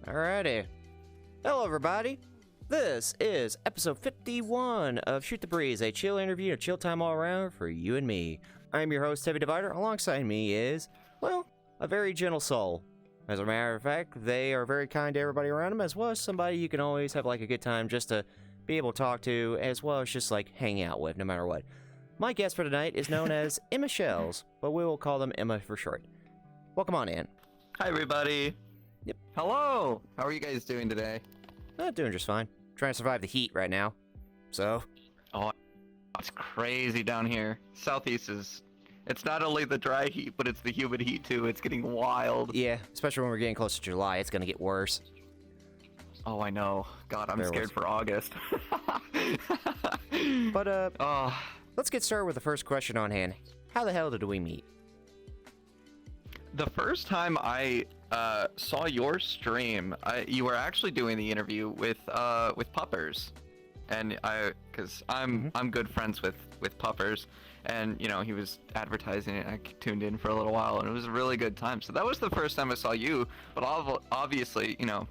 Alrighty. Hello, everybody. This is episode 51 of Shoot the Breeze, a chill interview, a chill time all around for you and me. I'm your host, HeavyDivider. Alongside me is, well, a very gentle soul. As a matter of fact, they are very kind to everybody around them, as well as somebody you can always have like a good time just to be able to talk to, as well as just like hang out with, no matter what. My guest for tonight is known as EmmaShells, but we will call them Emma for short. Welcome on in. Hi, everybody. Yep. Hello. How are you guys doing today? Doing just fine. Trying to survive the heat right now. So. Oh, it's crazy down here. Southeast is. It's not only the dry heat, but it's the humid heat too. It's getting wild. Yeah, especially when we're getting close to July, it's gonna get worse. Oh, I know. God, I'm scared for August. But let's get started with the first question on hand. How the hell did we meet? The first time I saw your stream, you were actually doing the interview with Puppers, and because I'm good friends with Puppers, and you know he was advertising it. And I tuned in for a little while, and it was a really good time. So that was the first time I saw you. But obviously, you know,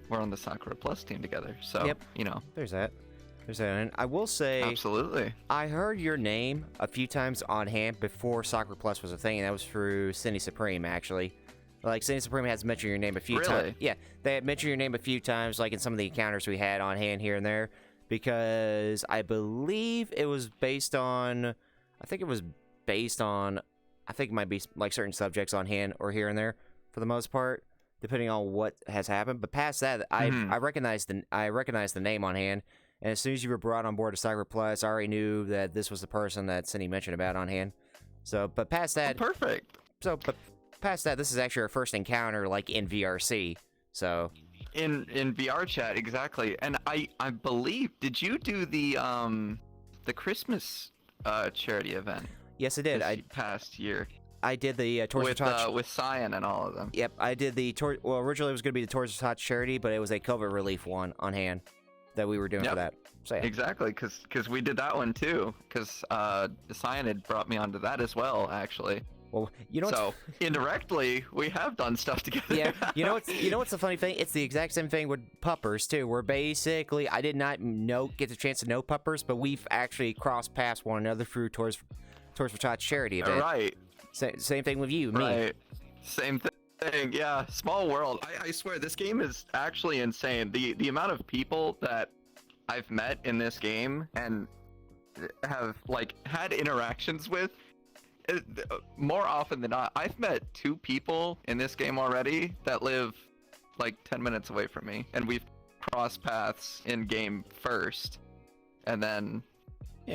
we're on the Sakura Plus team together. So yep. You know, there's that. And I will say, absolutely, I heard your name a few times on hand before Sakura Plus was a thing, and that was through Cindy Supreme, actually. Like, Cindy Supreme has mentioned your name a few times. Yeah, they had mentioned your name a few times, like in some of the encounters we had on hand here and there, because I believe it was based on, I think it might be like certain subjects on hand or here and there for the most part, depending on what has happened. But past that, I recognized the name on hand. And as soon as you were brought on board to Sakura Plus, I already knew that this was the person that Cindy mentioned about on hand. So, but past that... Oh, perfect. So, but past that, this is actually our first encounter, like, in VRC, so... In VRChat, exactly. And I believe, did you do the Christmas charity event? Yes, I did. This past year. I did the Towards the Touch... with Cyan and all of them. Yep, I did the... Well, originally it was going to be the Towards the Touch charity, but it was a COVID relief one on hand that we were doing for that. So, yeah. Exactly, because we did that one too. Because Cyan had brought me onto that as well, actually. Well, you know. So indirectly, we have done stuff together. Yeah, you know what's the funny thing? It's the exact same thing with Puppers too. Where basically, I did not get the chance to know Puppers, but we've actually crossed paths one another through Towards the Touch charity event. Right. Same thing with you, me. Right. Same thing. Yeah, small world. I swear this game is actually insane. The amount of people that I've met in this game and have like had interactions with, more often than not, I've met 2 people in this game already that live like 10 minutes away from me, and we've crossed paths in game first, and then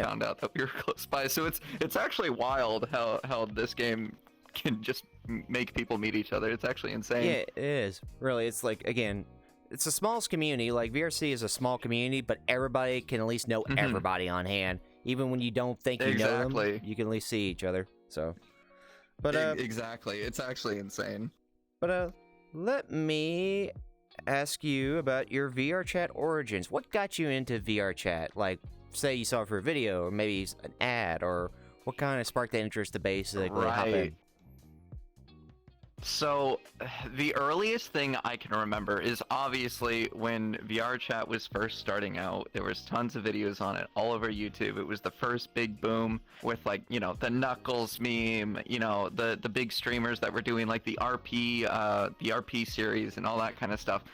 found out that we were close by. So it's actually wild how this game can just make people meet each other. It's actually insane. Yeah, it is. Really, it's like, again, it's the smallest community. Like, VRC is a small community, but everybody can at least know everybody on hand. Even when you don't think you know them, you can at least see each other. So, but exactly. It's actually insane. But let me ask you about your VRChat Origins. What got you into VRChat? Like, say you saw it for a video, or maybe an ad, or what kind of sparked that interest to basically hop in? So, the earliest thing I can remember is obviously when VRChat was first starting out. There was tons of videos on it all over YouTube. It was the first big boom with, like, you know, the Knuckles meme, you know, the big streamers that were doing like the RP series and all that kind of stuff.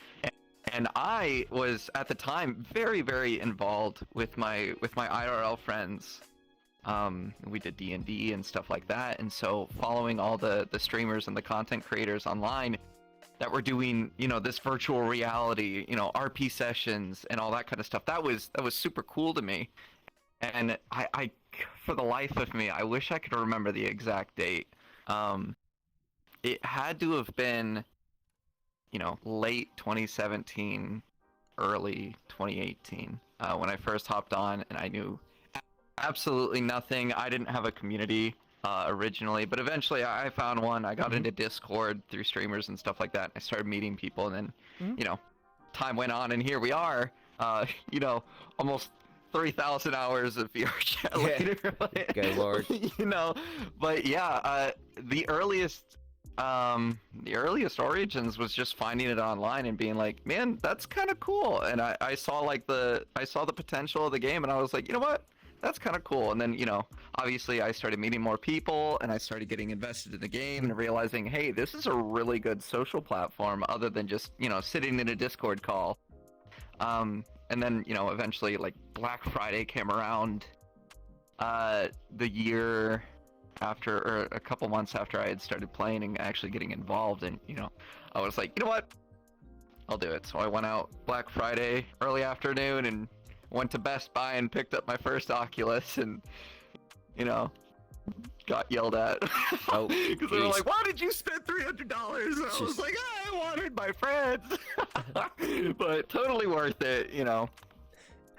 And I was at the time very, very involved with my IRL friends. We did D&D and stuff like that, and so following all the streamers and the content creators online that were doing, you know, this virtual reality, you know, RP sessions and all that kind of stuff, that was super cool to me. And I for the life of me, I wish I could remember the exact date. It had to have been, you know, late 2017, early 2018, when I first hopped on, and I knew absolutely nothing. I didn't have a community originally, but eventually I found one. I got into Discord through streamers and stuff like that. I started meeting people, and then, you know, time went on, and here we are, you know, almost 3,000 hours of VRChat later. Good lord. You know, but yeah, the earliest The earliest Origins was just finding it online and being like, man, that's kind of cool. And I saw like I saw the potential of the game, and I was like, you know what? That's kind of cool. And then, obviously I started meeting more people, and I started getting invested in the game and realizing, hey, this is a really good social platform other than just, sitting in a Discord call. And then, eventually like Black Friday came around, the year after, or a couple months after I had started playing and actually getting involved, and I was like, you know what, I'll do it. So I went out Black Friday early afternoon and went to Best Buy and picked up my first Oculus, and got yelled at because they were like, why did you spend $300? And I was like, I wanted my friends. But totally worth it.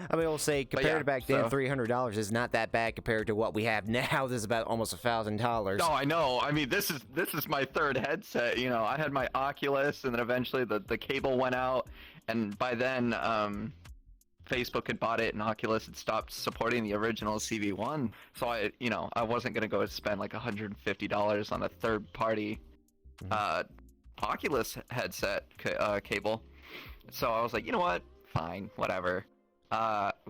I mean, we'll say compared to back then, $300 is not that bad compared to what we have now. This is about almost $1,000. No, I know. I mean, this is my third headset. I had my Oculus, and then eventually the cable went out, and by then, Facebook had bought it, and Oculus had stopped supporting the original CV1. So I wasn't gonna go spend like $150 on a third-party Oculus headset cable. So I was like, you know what? Fine, whatever.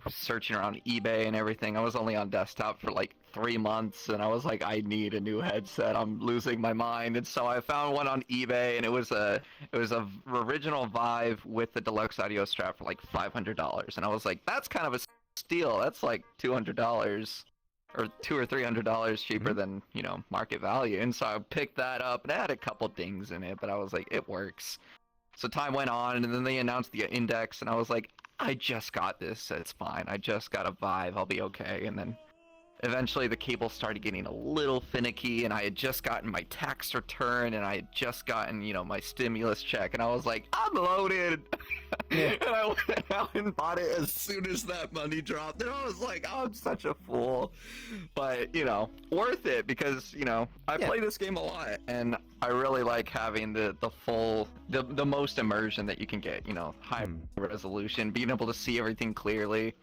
Searching around eBay and everything. I was only on desktop for like 3 months, and I was like, I need a new headset. I'm losing my mind. And so I found one on eBay, and it was a original Vive with the deluxe audio strap for like $500. And I was like, that's kind of a steal. That's like $200 or $200 or $300 cheaper than market value. And so I picked that up, and it had a couple dings in it, but I was like, it works. So time went on, and then they announced the Index, and I was like, I just got this, it's fine. I just got a Vive, I'll be okay. And then eventually the cable started getting a little finicky, and I had just gotten my tax return, and I had just gotten, my stimulus check, and I was like, I'm loaded. Yeah. And I went out and bought it as soon as that money dropped, and I was like, oh, I'm such a fool. But, worth it, because, I play this game a lot, and I really like having the full, the most immersion that you can get, high resolution, being able to see everything clearly.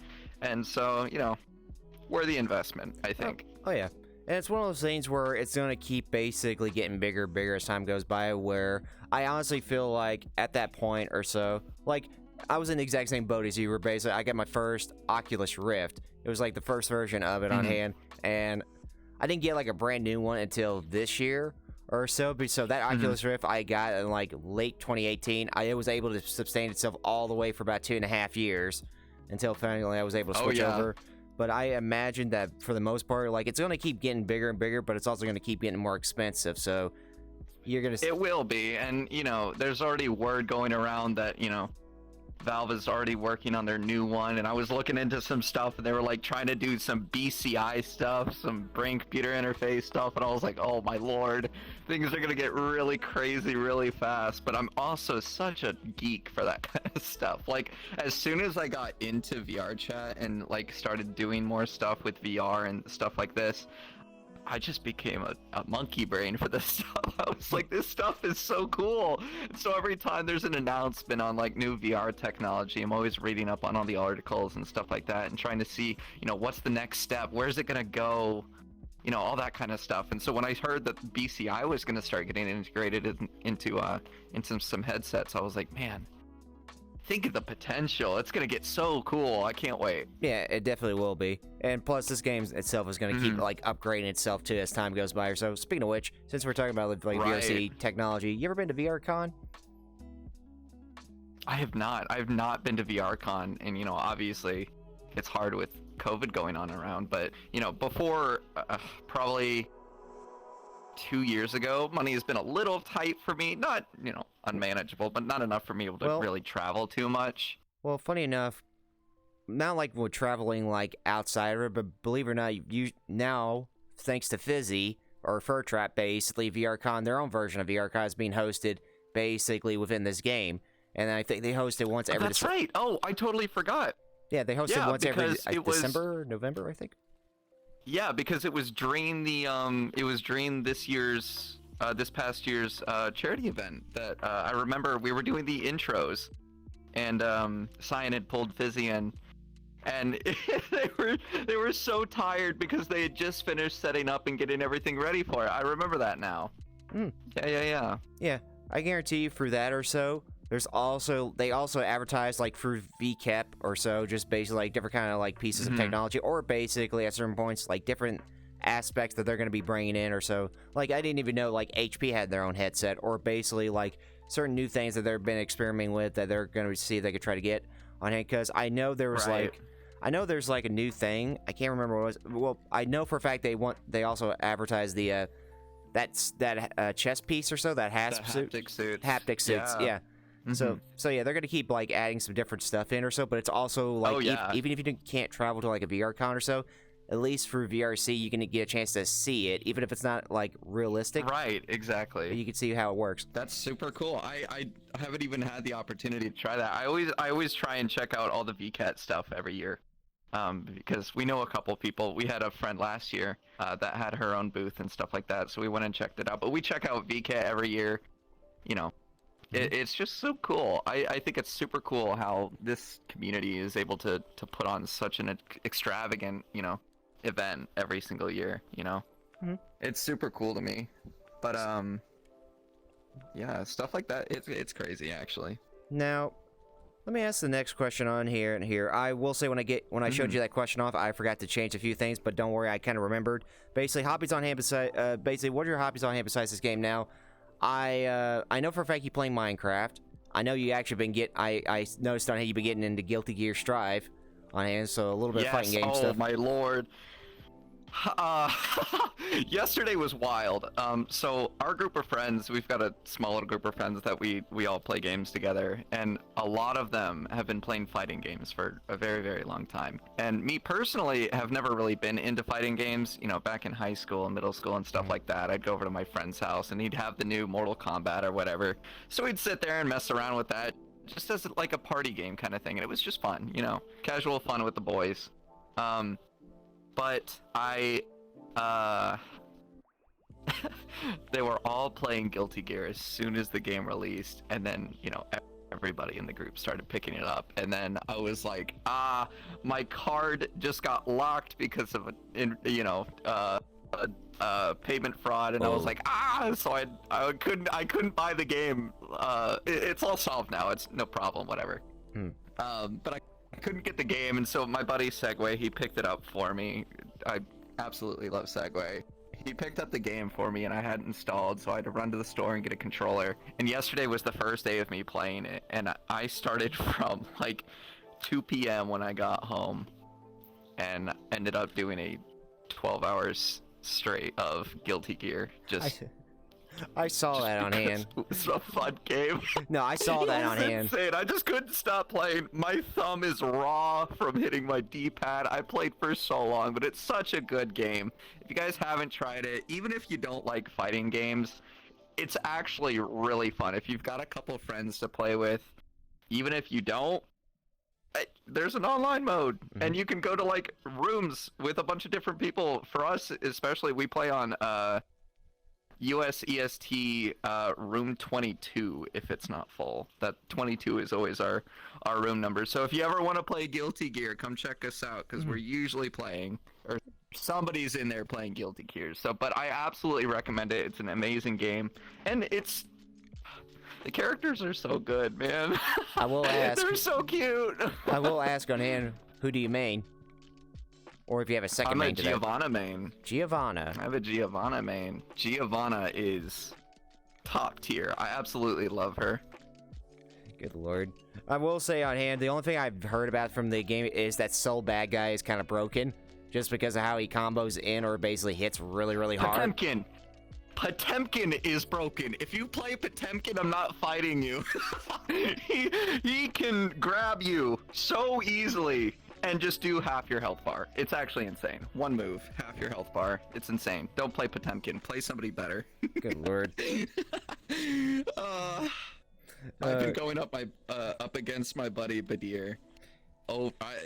And so, worthy investment, I think. Oh yeah. And it's one of those things where it's going to keep basically getting bigger and bigger as time goes by, where I honestly feel like at that point or so, like, I was in the exact same boat as you were. Basically, I got my first Oculus Rift. It was like the first version of it on hand, and I didn't get like a brand new one until this year or so. So that Oculus Rift I got in like late 2018. It was able to sustain itself all the way for about 2.5 years until finally I was able to switch over. But I imagine that for the most part, like, it's going to keep getting bigger and bigger, but it's also going to keep getting more expensive. So you're going to... It will be. And, there's already word going around that, Valve is already working on their new one. And I was looking into some stuff, and they were, like, trying to do some BCI stuff, some brain computer interface stuff. And I was like, oh, my lord, things are going to get really crazy really fast. But I'm also such a geek for that kind of stuff. Like, as soon as I got into VRChat and, like, started doing more stuff with VR and stuff like this, I just became a monkey brain for this stuff. I was like, this stuff is so cool. And so every time there's an announcement on like new VR technology, I'm always reading up on all the articles and stuff like that and trying to see, what's the next step? Where's it going to go? All that kind of stuff. And so when I heard that BCI was going to start getting integrated into some headsets, I was like, man, think of the potential. It's going to get so cool. I can't wait. Yeah, it definitely will be. And plus, this game itself is going to keep like upgrading itself too as time goes by. So speaking of which, since we're talking about like VRC technology, you ever been to VRCon? I have not. I've not been to VRCon, and obviously it's hard with COVID going on around, but before probably 2 years ago, money has been a little tight for me. Not unmanageable, but not enough for me to really travel too much. Well, funny enough, not like we're traveling like outside of it, but believe it or not, you now, thanks to Fizzy or VRChat, basically VRCon, their own version of VRCon is being hosted basically within this game, and I think they host it once every. That's right. Oh, I totally forgot. Yeah, they host it once every December, November, I think. Yeah, because it was during the this past year's charity event that I remember we were doing the intros, and Cyan had pulled Fizzy in, and they were so tired because they had just finished setting up and getting everything ready for it. I remember that now. Yeah. Yeah, I guarantee you for that or so, they also advertise like through VCap or so, just basically like different kind of like pieces of technology, or basically at certain points like different aspects that they're going to be bringing in or so. Like I didn't even know like HP had their own headset, or basically like certain new things that they've been experimenting with that they're going to see if they could try to get on hand. Because I know there was there's like a new thing. I can't remember what it was. Well, I know for a fact they also advertise the that chest piece or so, that haptic suits. Haptic suits, yeah. So yeah, they're gonna keep like adding some different stuff in or so, but it's also like even if you can't travel to like a VR con or so, at least for VRC you can get a chance to see it, even if it's not like realistic. Right, exactly. You can see how it works. That's super cool. I haven't even had the opportunity to try that. I always try and check out all the VCat stuff every year. Because we know a couple people. We had a friend last year that had her own booth and stuff like that, so we went and checked it out. But we check out VCat every year. You know, it's just so cool. I think it's super cool how this community is able to put on such an extravagant, event every single year. It's super cool to me. But yeah, stuff like that. It's crazy actually. Now, let me ask the next question on here and here. I will say when I showed you that question off, I forgot to change a few things, but don't worry, I kind of remembered. Basically, hobbies on hand basically, what are your hobbies on hand besides this game now? I know for a fact you're playing Minecraft. I know you actually I noticed on here you've been getting into Guilty Gear Strive on hand, so a little bit of fighting game stuff. Oh my lord. Yesterday was wild. So our group of friends, we've got a small little group of friends that we all play games together, and a lot of them have been playing fighting games for a very, very long time. And me personally have never really been into fighting games. Back in high school and middle school and stuff like that, I'd go over to my friend's house and he'd have the new Mortal Kombat or whatever. So we'd sit there and mess around with that, just as like a party game kind of thing, and it was just fun, casual fun with the boys. But they were all playing Guilty Gear as soon as the game released, and then, everybody in the group started picking it up, and then I was like, my card just got locked because of payment fraud, and I was like, so I couldn't buy the game. It's all solved now. It's no problem, whatever. But I couldn't get the game, and so my buddy Segway, he picked it up for me. I absolutely love Segway. He picked up the game for me, and I had it installed, so I had to run to the store and get a controller. And yesterday was the first day of me playing it, and I started from like 2 p.m. when I got home, and ended up doing a 12 hours straight of Guilty Gear. I saw that on hand. It was a fun game. No, I saw that on hand. Insane. I just couldn't stop playing. My thumb is raw from hitting my D-pad. I played for so long, but it's such a good game. If you guys haven't tried it, even if you don't like fighting games, it's actually really fun. If you've got a couple friends to play with, even if you don't, there's an online mode, and you can go to like rooms with a bunch of different people. For us, especially, we play on US EST room 22 if it's not full. That 22 is always our room number. So if you ever want to play Guilty Gear, come check us out, because we're usually playing, or somebody's in there playing Guilty Gear. But I absolutely recommend it. It's an amazing game, and the characters are so good, man. I will ask. They're so cute. I will ask on hand, who do you main? Or if you have a second main to that. I'm a Giovanna main. Giovanna. I have a Giovanna main. Giovanna is top tier. I absolutely love her. Good lord. I will say on hand, the only thing I've heard about from the game is that Soul Bad Guy is kind of broken. Just because of how he combos in or basically hits really, really hard. Potemkin is broken. If you play Potemkin, I'm not fighting you. he can grab you so easily and just do half your health bar. It's actually insane. One move, half your health bar. It's insane. Don't play Potemkin. Play somebody better. Good lord. I've been going up against my buddy Badir.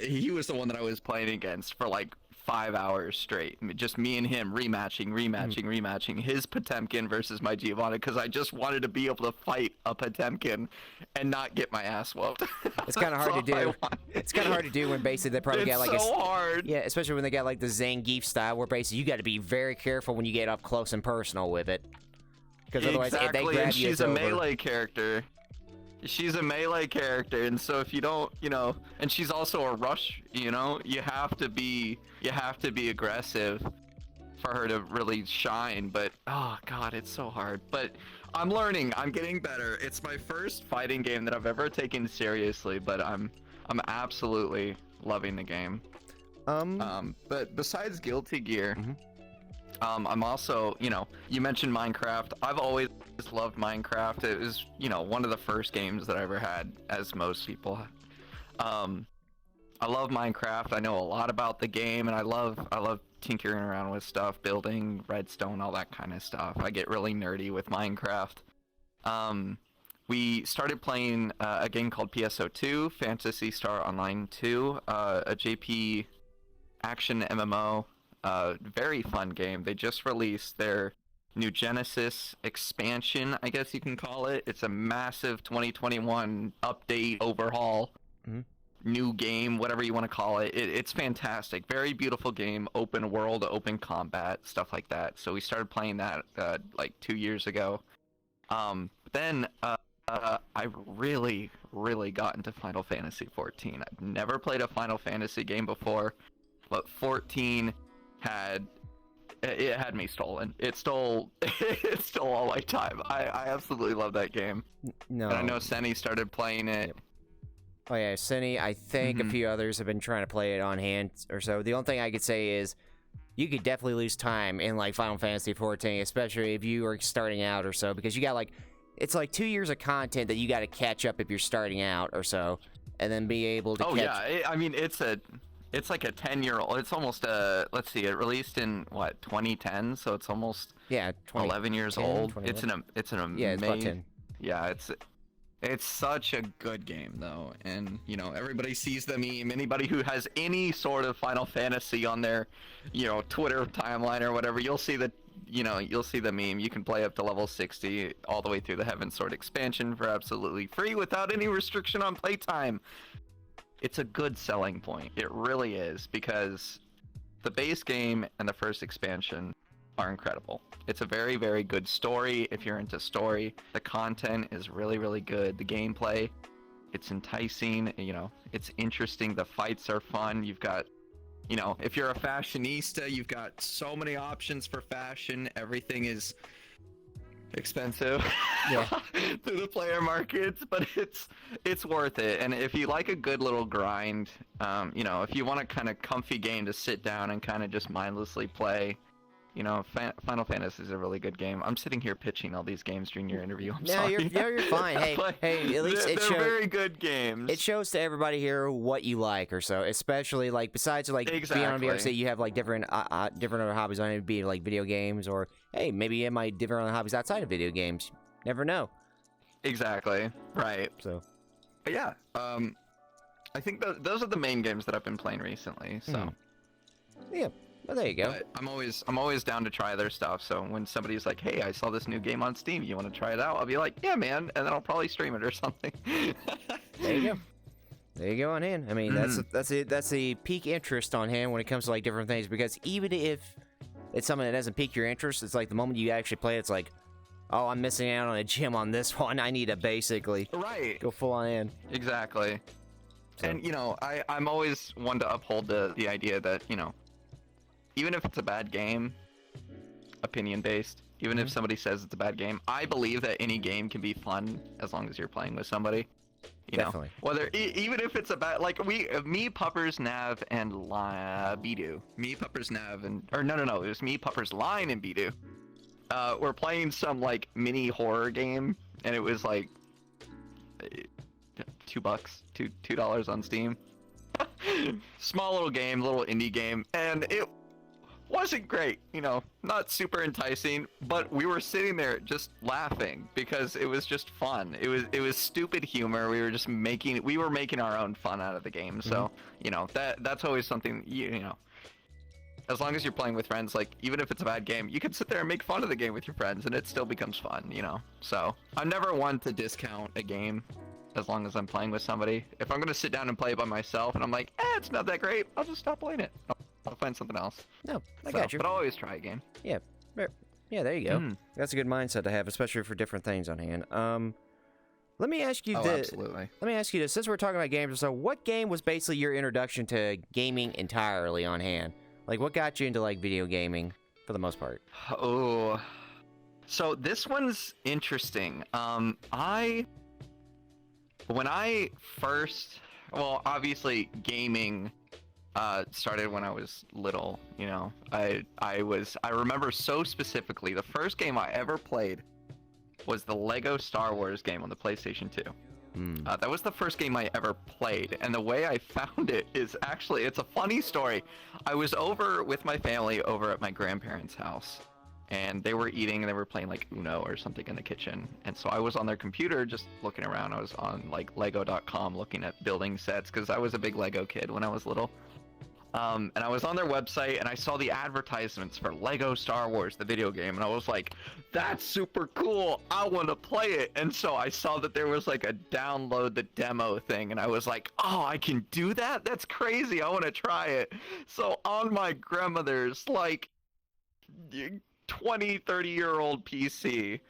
He was the one that I was playing against for like 5 hours straight. Just me and him rematching his Potemkin versus my Giovanna, because I just wanted to be able to fight a Potemkin and not get my ass whooped. It's kind of hard to do. It's kind of hard to do when basically they probably get like it's so hard. Yeah, especially when they got like the Zangief style, where basically you got to be very careful when you get up close and personal with it. Because otherwise, if they Exactly, grab and you, she's it's a over. melee character. She's a melee character, and so if you don't, and she's also a rush, you have to be aggressive for her to really shine. But oh god, it's so hard. But I'm learning, I'm getting better. It's my first fighting game that I've ever taken seriously, but I'm absolutely loving the game. But besides Guilty Gear, I'm also, you mentioned Minecraft. I've always loved Minecraft. It was, one of the first games that I ever had, as most people. I love Minecraft. I know a lot about the game, and I love tinkering around with stuff, building redstone, all that kind of stuff. I get really nerdy with Minecraft. We started playing a game called PSO2, Phantasy Star Online 2, a JP action MMO. Very fun game. They just released their new Genesis expansion, I guess you can call it. It's a massive 2021 update, overhaul, new game, whatever you want to call it. It's fantastic. Very beautiful game, open world, open combat, stuff like that. So we started playing that like 2 years ago. Then I really got into Final Fantasy 14. I've never played a Final Fantasy game before, but 14 had me stolen. It stole all my time. I absolutely love that game. No. And I know Senny started playing it. Oh yeah, Cindy, I think a few others have been trying to play it on hand or so. The only thing I could say is you could definitely lose time in like Final Fantasy 14, especially if you are starting out or so, because you got like, it's like 2 years of content that you got to catch up if you're starting out or so, and then be able to I mean, it's like a 10-year-old. It's almost let's see, it released in what, 2010, so it's almost 11 years old. It's an amazing, yeah, it's about 10. Yeah, it's such a good game though, and everybody sees the meme. Anybody who has any sort of Final Fantasy on their Twitter timeline or whatever, you'll see the meme. You can play up to level 60 all the way through the Heaven Sword expansion for absolutely free without any restriction on playtime. It's a good selling point. It really is, because the base game and the first expansion are incredible. It's a very, very good story if you're into story. The content is really, really good. The gameplay, it's enticing, it's interesting. The fights are fun. You've got, if you're a fashionista, you've got so many options for fashion. Everything is expensive through the player markets, but it's worth it. And if you like a good little grind, if you want a kind of comfy game to sit down and kind of just mindlessly play, Final Fantasy is a really good game. I'm sitting here pitching all these games during your interview. I'm sorry. You're fine. Hey, at least they're very good games. It shows to everybody here what you like or so, especially like besides like being on VRC, you have like different other hobbies on it, be like video games, or hey, maybe you might different other hobbies outside of video games. Never know. Exactly. Right. So, but yeah. I think those are the main games that I've been playing recently. So. Yeah. Well, there you go. But I'm always down to try their stuff. So when somebody's like, "Hey, I saw this new game on Steam. You want to try it out?" I'll be like, "Yeah, man," and then I'll probably stream it or something. There you go. There you go on hand. I mean, that's the peak interest on hand when it comes to like different things. Because even if it's something that doesn't pique your interest, it's like the moment you actually play, it's like, oh, I'm missing out on a gem on this one. I need to basically go full on in. Exactly. So. And I'm always one to uphold the idea that even if it's a bad game, opinion based, even if somebody says it's a bad game, I believe that any game can be fun as long as you're playing with somebody. Definitely. Whether even if it's a bad, like me, Puppers, Nav, and Bidu. Me, Puppers, Nav, and it was me, Puppers, Line, and Bidu. We're playing some like mini horror game, and it was like $2, $2 on Steam. Small little game, little indie game, and it wasn't great, not super enticing, but we were sitting there just laughing because it was just fun. It was stupid humor. We were making our own fun out of the game. So, that's always something, as long as you're playing with friends, like even if it's a bad game, you can sit there and make fun of the game with your friends and it still becomes fun, So, I'm never one to discount a game as long as I'm playing with somebody. If I'm going to sit down and play it by myself and I'm like, it's not that great, I'll just stop playing it. I'll find something else. No, I got you. But I'll always try a game. Yeah, Yeah, there you go. That's a good mindset to have, especially for different things on hand. Let me ask you this. Absolutely. Let me ask you this. Since we're talking about games, so what game was basically your introduction to gaming entirely on hand? Like, what got you into, like, video gaming for the most part? Oh, so this one's interesting. When I first, well, obviously gaming started when I was little. You know, I remember so specifically the first game I ever played was the Lego Star Wars game on the PlayStation 2. That was the first game I ever played, and the way I found it is actually, it's a funny story. I was over with my family over at my grandparents' house, and they were eating and they were playing like Uno or something in the kitchen, and so I was on their computer just looking around. I was on like Lego.com looking at building sets because I was a big Lego kid when I was little. And I was on their website and I saw the advertisements for Lego Star Wars, the video game, and I was like, that's super cool, I want to play it. And so I saw that there was like a download the demo thing, and I was like, oh, I can do that? That's crazy, I want to try it. So on my grandmother's like 20-30-year-old PC,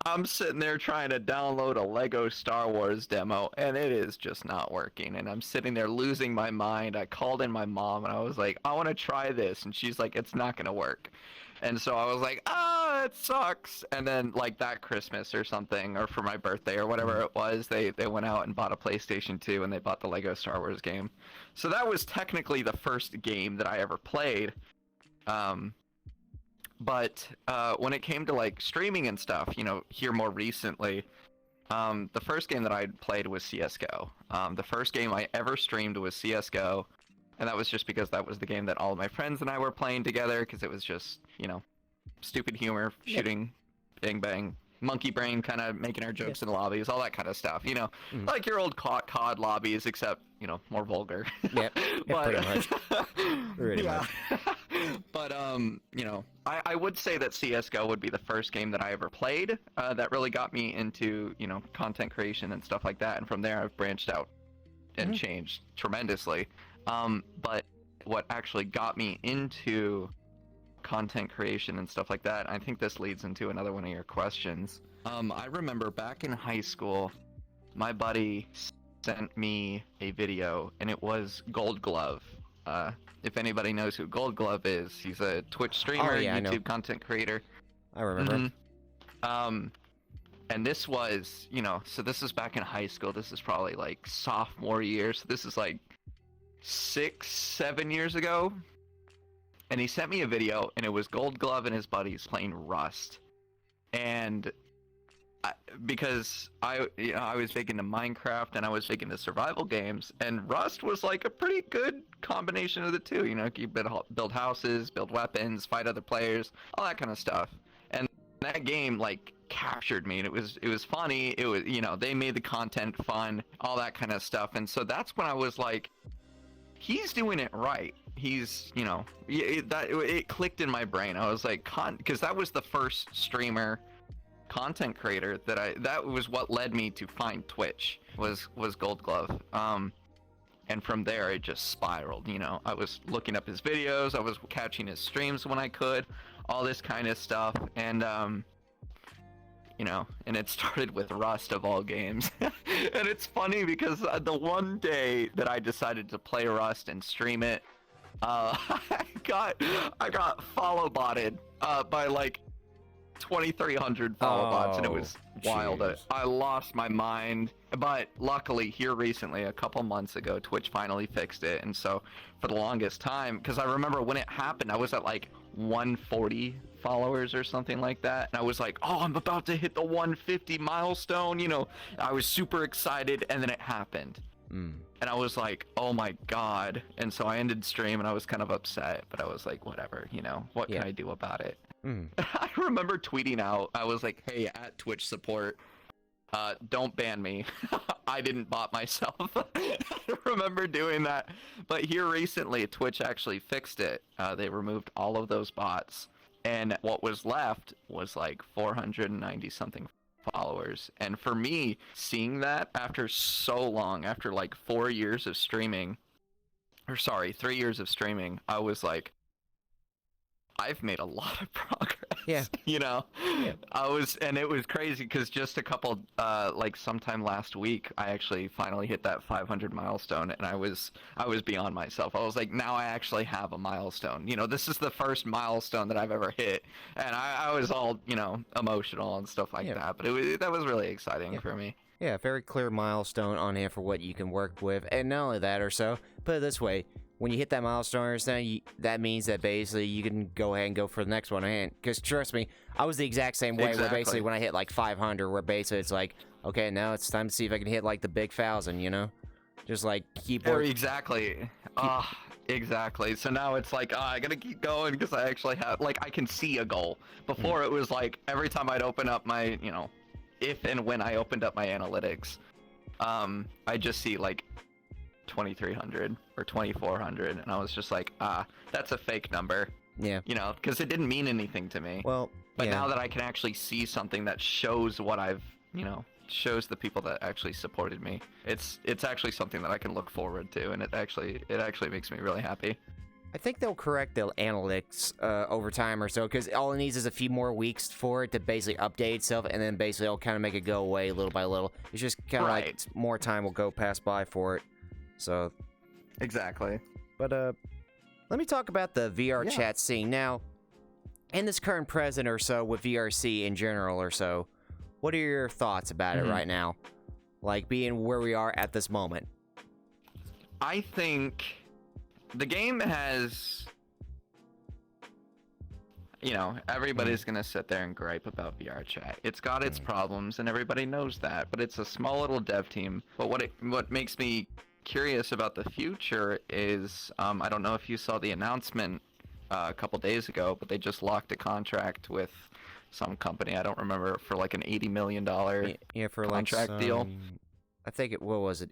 I'm sitting there trying to download a Lego Star Wars demo, and it is just not working. And I'm sitting there losing my mind. I called in my mom, and I was like, I want to try this. And she's like, it's not going to work. And so I was like, it sucks. And then, like, that Christmas or something, or for my birthday or whatever it was, they went out and bought a PlayStation 2, and they bought the Lego Star Wars game. So that was technically the first game that I ever played. But when it came to like streaming and stuff, you know, here more recently, the first game that I played was CS:GO. The first game I ever streamed was CS:GO, and that was just because that was the game that all of my friends and I were playing together, because it was just, you know, stupid humor, shooting, bang bang, monkey brain, kind of making our jokes in lobbies, all that kind of stuff, you know, like your old COD lobbies, except, you know, more vulgar. Yeah, pretty much. Pretty much. But you know, I would say that CS:GO would be the first game that I ever played that really got me into, you know, content creation and stuff like that, and from there I've branched out and changed tremendously. But what actually got me into content creation and stuff like that, I think this leads into another one of your questions. I remember back in high school, my buddy sent me a video, and it was Gold Glove. If anybody knows who Gold Glove is, he's a Twitch streamer, YouTube content creator. I remember. And this was, you know, so this is back in high school. This is probably like sophomore year. So this is like 6-7 years ago. And he sent me a video, and it was Gold Glove and his buddies playing Rust. And because I was big into Minecraft, and I was big into survival games, and Rust was like a pretty good combination of the two. You know, you build houses, build weapons, fight other players, all that kind of stuff. And that game like captured me, and it was funny. It was, you know, they made the content fun, all that kind of stuff. And so that's when I was like, he's doing it right. He's, you know, it clicked in my brain. I was like, because that was the first streamer content creator that was what led me to find Twitch, was Gold Glove. And from there it just spiraled. You know, I was looking up his videos, I was catching his streams when I could, all this kind of stuff. And you know, and it started with Rust of all games. And it's funny because the one day that I decided to play Rust and stream it, I got follow botted by like 2,300 follow bots, and it was wild. I lost my mind. But luckily, here recently, a couple months ago, Twitch finally fixed it. And so for the longest time, because I remember when it happened, I was at like 140 followers or something like that, and I was like, oh, I'm about to hit the 150 milestone, you know. I was super excited, and then it happened. And I was like, oh my god. And so I ended stream, and I was kind of upset, but I was like, whatever, you know, what can I do about it? I remember tweeting out, I was like, hey, at Twitch support, don't ban me. I didn't bot myself. I remember doing that. But here recently, Twitch actually fixed it. They removed all of those bots, and what was left was like 490 something followers. And for me, seeing that after so long, after like 4 years of streaming, or sorry, 3 years of streaming, I was like, I've made a lot of progress. Yeah. You know, Yeah. and it was crazy because just a couple, like sometime last week, I actually finally hit that 500 milestone, and I was beyond myself. I was like, now I actually have a milestone. You know, this is the first milestone that I've ever hit, and I was all, you know, emotional and stuff like that. But that was really exciting for me. Yeah, very clear milestone on hand for what you can work with, and not only that or so, put it this way, when you hit that milestone or something, that means that basically you can go ahead and go for the next one. Because trust me, I was the exact same way, where basically when I hit like 500, where basically it's like, okay, now it's time to see if I can hit like the big 1,000, you know? Just like keep working. Exactly. Exactly. So now it's like, I gotta keep going because I actually have, like, I can see a goal. Before it was like, every time I'd open up my, you know, if and when I opened up my analytics, I just see like 2,300 or 2,400, and I was just like, that's a fake number. Yeah. You know, because it didn't mean anything to me. Well, but now that I can actually see something that shows what I've, you know, shows the people that actually supported me, it's actually something that I can look forward to, and it actually makes me really happy. I think they'll correct the analytics over time or so, because all it needs is a few more weeks for it to basically update itself, and then basically it'll kind of make it go away little by little. It's just kind of like more time will go pass by for it. So, exactly. But let me talk about the VRChat scene now. In this current present or so with VRC in general or so, what are your thoughts about it right now? Like being where we are at this moment. I think the game has, you know, everybody's gonna sit there and gripe about VRChat. It's got its problems, and everybody knows that. But it's a small little dev team. But what makes me curious about the future is, I don't know if you saw the announcement a couple days ago, but they just locked a contract with some company. I don't remember, for like an $80 million for contract like deal. I think what was it?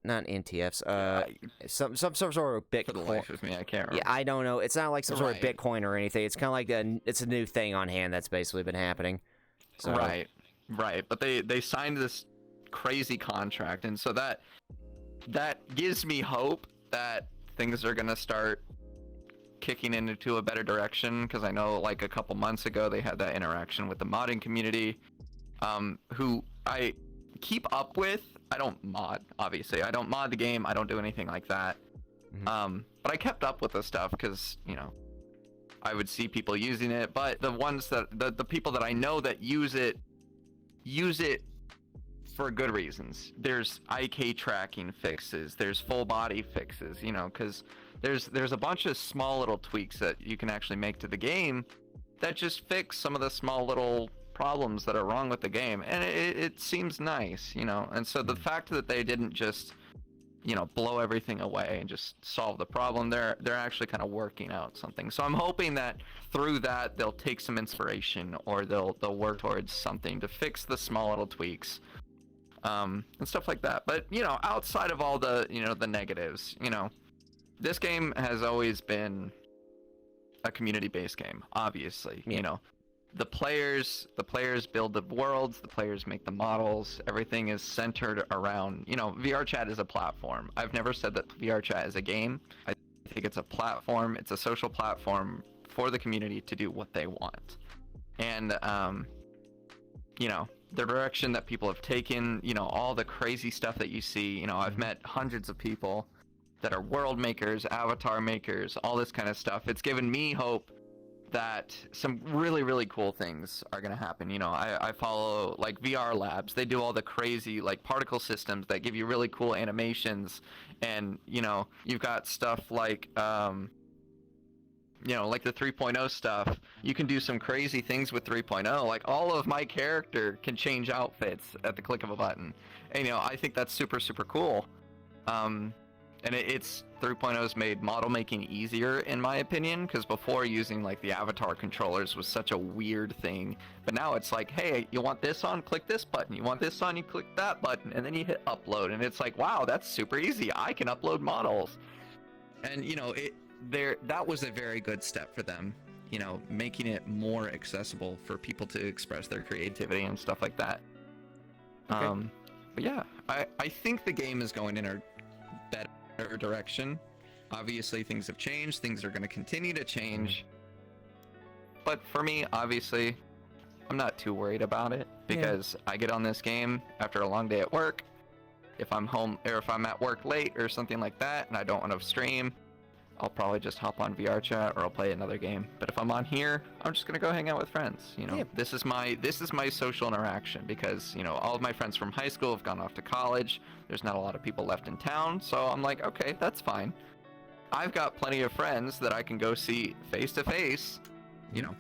Not NTFs. Some sort of Bitcoin. For the life of me, I can't remember. Yeah, I don't know. It's not like some sort of Bitcoin or anything. It's kind of like it's a new thing on hand that's basically been happening. So. Right. But they signed this crazy contract, and so that gives me hope that things are gonna start kicking into a better direction, because I know like a couple months ago they had that interaction with the modding community, who I keep up with. I don't mod, obviously. I don't mod the game. I don't do anything like that. But I kept up with the stuff because, you know, I would see people using it. But the ones that the people that I know that use it for good reasons. There's IK tracking fixes. There's full body fixes. You know, because there's a bunch of small little tweaks that you can actually make to the game that just fix some of the small little problems that are wrong with the game, and it seems nice, you know. And so the fact that they didn't just, you know, blow everything away and just solve the problem, they're actually kind of working out something. So I'm hoping that through that they'll take some inspiration, or they'll work towards something to fix the small little tweaks, and stuff like that. But, you know, outside of all the, you know, the negatives, you know, this game has always been a community-based game, obviously. You know, the players build the worlds, the players make the models, everything is centered around, you know, VRChat is a platform. I've never said that VRChat is a game. I think it's a platform, it's a social platform for the community to do what they want. And, you know, the direction that people have taken, you know, all the crazy stuff that you see, you know, I've met hundreds of people that are world makers, avatar makers, all this kind of stuff. It's given me hope that some really, really cool things are going to happen. You know, I follow like VR Labs. They do all the crazy like particle systems that give you really cool animations. And, you know, you've got stuff like, you know, like the 3.0 stuff. You can do some crazy things with 3.0. Like all of my character can change outfits at the click of a button. And, you know, I think that's super, super cool. And it's 3.0's made model making easier, in my opinion, because before using like the avatar controllers was such a weird thing. But now it's like, hey, you want this on? Click this button. You want this on? You click that button, and then you hit upload, and it's like, wow, that's super easy. I can upload models. And you know, that was a very good step for them. You know, making it more accessible for people to express their creativity and stuff like that. Okay. But yeah, I think the game is going in a better direction. Obviously things have changed, things are going to continue to change, But for me, obviously, I'm not too worried about it because I get on this game after a long day at work. If I'm home or if I'm at work late or something like that and I don't want to stream, I'll probably just hop on VRChat or I'll play another game. But if I'm on here, I'm just gonna go hang out with friends. You know, this is my social interaction because, you know, all of my friends from high school have gone off to college. There's not a lot of people left in town, so I'm like, okay, that's fine. I've got plenty of friends that I can go see face to face. You know,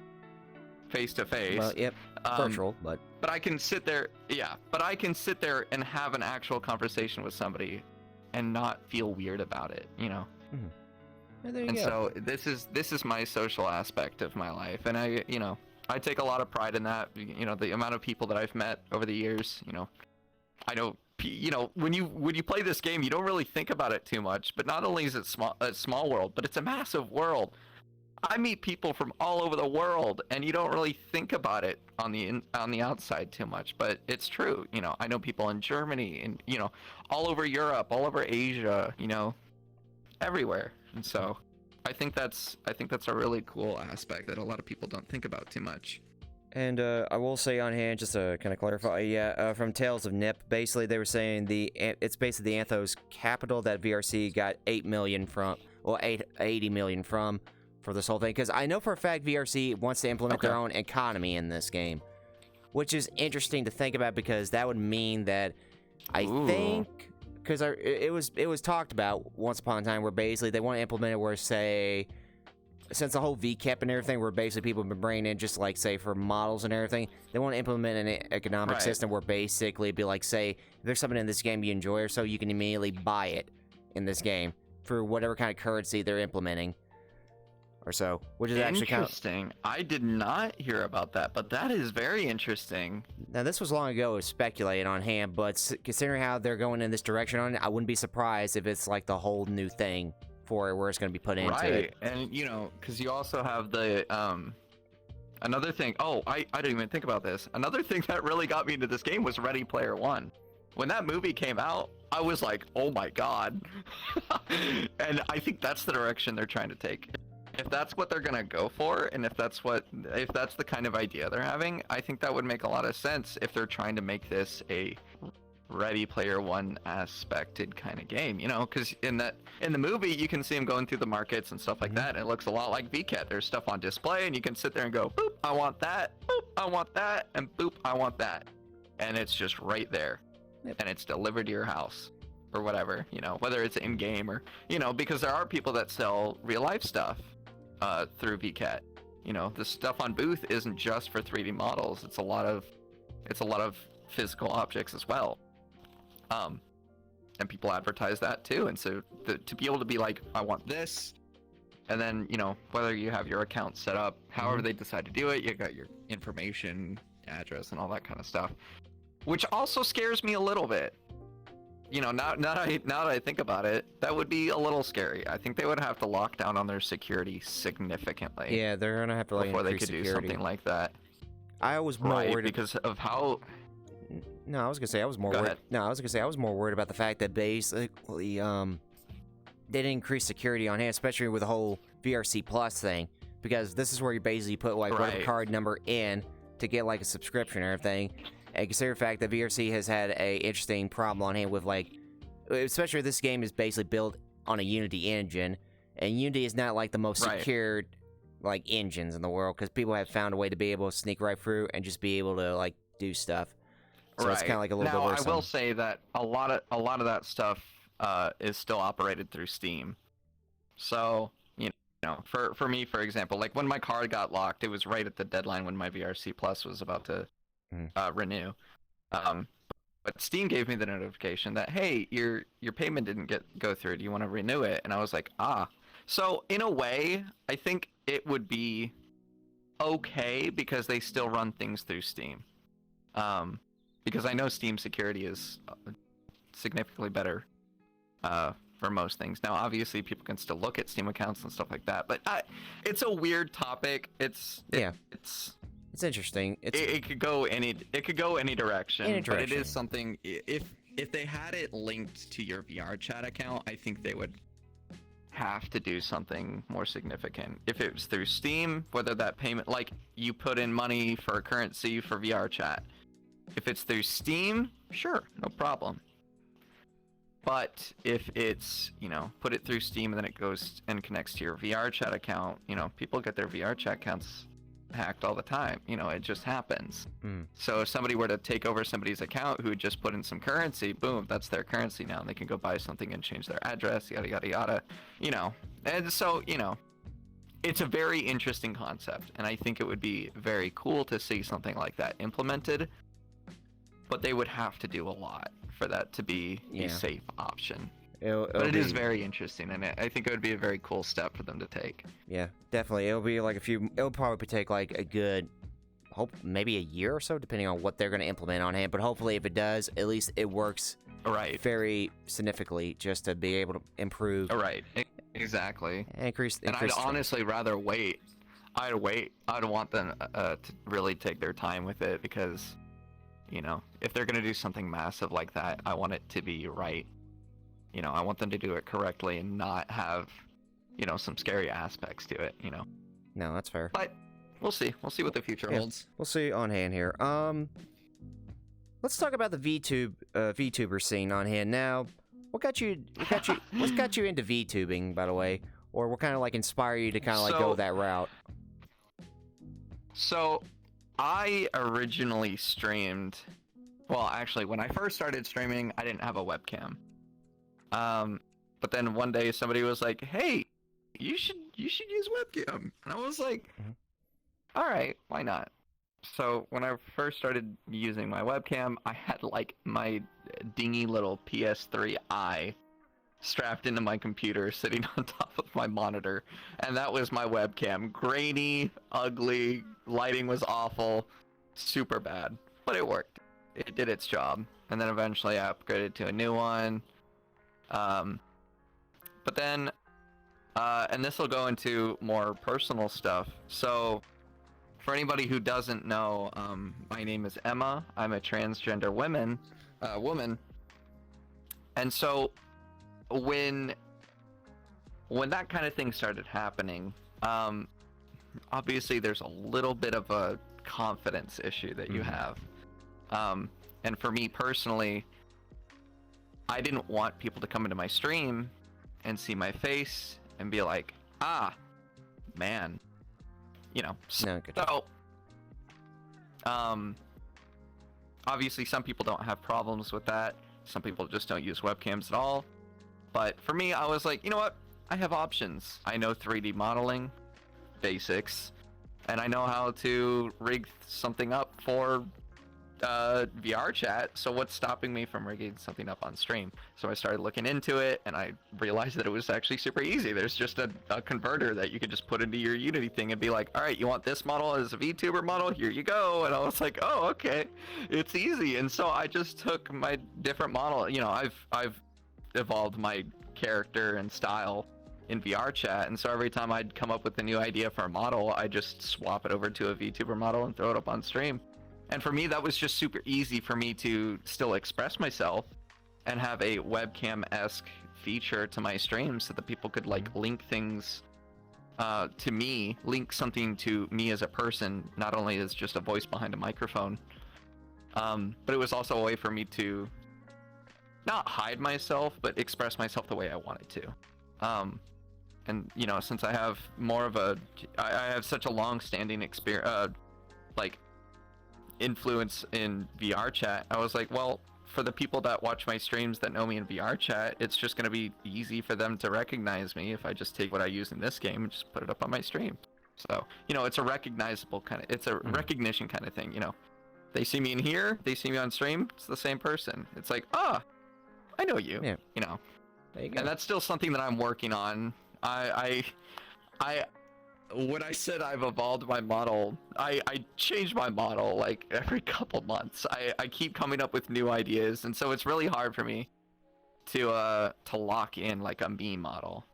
face to face. Well, yep, virtual, but I can sit there. Yeah, but I can sit there and have an actual conversation with somebody, and not feel weird about it. You know. Mm-hmm. Yeah, there you and go. So this is my social aspect of my life, and I take a lot of pride in that. You know, the amount of people that I've met over the years. You know, I know. You know, when you play this game, you don't really think about it too much. But not only is it a small world, but it's a massive world. I meet people from all over the world, and you don't really think about it on the outside too much. But it's true. You know, I know people in Germany, and you know, all over Europe, all over Asia. You know, everywhere. And so, I think that's a really cool aspect that a lot of people don't think about too much. And I will say on hand, just to kind of clarify, from Tales of Nip, basically they were saying it's basically the Anthos capital that VRC got 8 million from, well, 80 million from, for this whole thing. Because I know for a fact VRC wants to implement their own economy in this game, which is interesting to think about because that would mean that I think, because it was talked about once upon a time where basically they want to implement it where, say, since the whole VCAP and everything, where basically people have been bringing in just like, say, for models and everything, they want to implement an economic system where basically it'd be like, say, if there's something in this game you enjoy or so, you can immediately buy it in this game for whatever kind of currency they're implementing or so, which is actually kind of interesting. I did not hear about that, but that is very interesting. Now, this was long ago, it was speculated on hand, but considering how they're going in this direction on it, I wouldn't be surprised if it's like the whole new thing for it, where it's going to be put into it. And you know, because you also have the another thing. Oh, I didn't even think about this. Another thing that really got me into this game was Ready Player One. When that movie came out, I was like, oh my god. And I think that's the direction they're trying to take. If that's what they're gonna go for, and if that's the kind of idea they're having, I think that would make a lot of sense if they're trying to make this a Ready Player One aspected kind of game, you know, because in the movie you can see him going through the markets and stuff like that, and it looks a lot like VCAT. There's stuff on display, and you can sit there and go, boop, I want that, boop, I want that, and boop, I want that, and it's just right there, and it's delivered to your house, or whatever, you know, whether it's in game or, you know, because there are people that sell real life stuff through VCAT. You know, the stuff on booth isn't just for 3D models. It's a lot of physical objects as well. And people advertise that too, and so to be able to be like, I want this, and then, you know, whether you have your account set up, however they decide to do it, you got your information, address, and all that kind of stuff, which also scares me a little bit. You know, now that I think about it, that would be a little scary. I think they would have to lock down on their security significantly. Yeah, they're gonna have to before they could do something like that. I was more worried because of how. No, I was gonna say I was more worried. No, I was gonna say I was more worried about the fact that basically they didn't increase security on hand, especially with the whole VRC Plus thing, because this is where you basically put like whatever card number in to get like a subscription or everything. And consider the fact that VRC has had a interesting problem on hand with, like, especially this game is basically built on a Unity engine, and Unity is not like the most secured like engines in the world, because people have found a way to be able to sneak right through and just be able to like do stuff. So it's kind of like a little bit worse. Now, I will say that a lot of that stuff is still operated through Steam. So, you know, for me, for example, like when my card got locked, it was right at the deadline when my VRC Plus was about to renew. But Steam gave me the notification that, hey, your payment didn't go through. Do you want to renew it? And I was like, ah. So in a way, I think it would be okay because they still run things through Steam. Because I know Steam security is significantly better for most things. Now, obviously, people can still look at Steam accounts and stuff like that, but it's a weird topic. It's interesting. It could go any direction. But it is something. If they had it linked to your VRChat account, I think they would have to do something more significant. If it's through Steam, whether that payment, like you put in money for a currency for VRChat. If it's through Steam, sure, no problem. But if it's, put it through Steam and then it goes and connects to your VRChat account, people get their VRChat accounts hacked all the time. It just happens. So if somebody were to take over somebody's account who just put in some currency, boom, that's their currency now, and they can go buy something and change their address, yada yada yada. And so it's a very interesting concept, and I think it would be very cool to see something like that implemented, but they would have to do a lot for that to be a safe option. But it is very interesting, and I think it would be a very cool step for them to take. Yeah, definitely. It'll be like it'll probably take like a good, maybe a year or so, depending on what they're going to implement on hand. But hopefully, if it does, at least it works very significantly, just to be able to improve. Right, exactly. Increase. And I'd honestly rather wait. I'd want them to really take their time with it, because, if they're going to do something massive like that, I want it to be right. I want them to do it correctly and not have, some scary aspects to it, No, that's fair. But we'll see. We'll see what the future holds. We'll see on hand here. Let's talk about the VTuber scene on hand now. What's got you into VTubing, by the way? Or what kind of inspire you to kind of go that route? So I originally streamed, well, actually, when I first started streaming, I didn't have a webcam. But then one day somebody was like, "Hey, you should use webcam," and I was like, "All right, why not?" So when I first started using my webcam, I had my dingy little PS3i strapped into my computer, sitting on top of my monitor, and that was my webcam. Grainy, ugly, lighting was awful, super bad, but it worked. It did its job, and then eventually I upgraded to a new one. But then, and this will go into more personal stuff. So, for anybody who doesn't know, my name is Emma. I'm a transgender woman. And so, when that kind of thing started happening, obviously there's a little bit of a confidence issue that you have. And for me personally, I didn't want people to come into my stream and see my face and be like, man, So, obviously some people don't have problems with that. Some people just don't use webcams at all. But for me, I was like, you know what? I have options. I know 3D modeling basics, and I know how to rig something up for VRChat, so what's stopping me from rigging something up on stream? So I started looking into it, and I realized that it was actually super easy. There's just a converter that you could just put into your Unity thing and be like, all right, you want this model as a VTuber model? Here you go. And I was like, oh, okay, it's easy. And so I just took my different model. I've evolved my character and style in VRChat, and so every time I'd come up with a new idea for a model, I just swap it over to a VTuber model and throw it up on stream. And for me, that was just super easy for me to still express myself and have a webcam-esque feature to my stream, so that people could link things to me, link something to me as a person, not only as just a voice behind a microphone. But it was also a way for me to not hide myself, but express myself the way I wanted to. And since I have I have such a long-standing experience, influence in VRChat, I was like, well, for the people that watch my streams that know me in VRChat, it's just going to be easy for them to recognize me if I just take what I use in this game and just put it up on my stream. So, it's a recognizable it's a recognition kind of thing, They see me in here, they see me on stream, it's the same person. It's like, I know you, There you go. And that's still something that I'm working on. When I said I've evolved my model, I change my model every couple months. I keep coming up with new ideas, and so it's really hard for me to lock in a me model,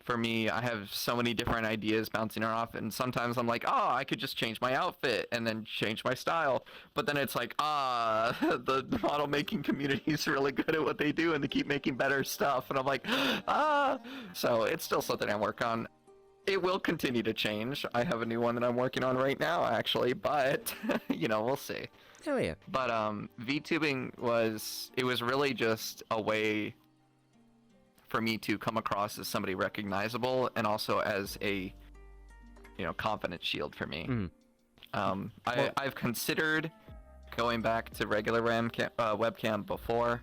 for me, I have so many different ideas bouncing off, and sometimes I'm like, oh, I could just change my outfit and then change my style. But then it's like, the model making community is really good at what they do, and they keep making better stuff. And I'm like, So it's still something I work on. It will continue to change. I have a new one that I'm working on right now, actually, but, we'll see. Hell yeah. But VTubing was really just a way for me to come across as somebody recognizable, and also as a confidence shield for me. I've considered going back to regular webcam before.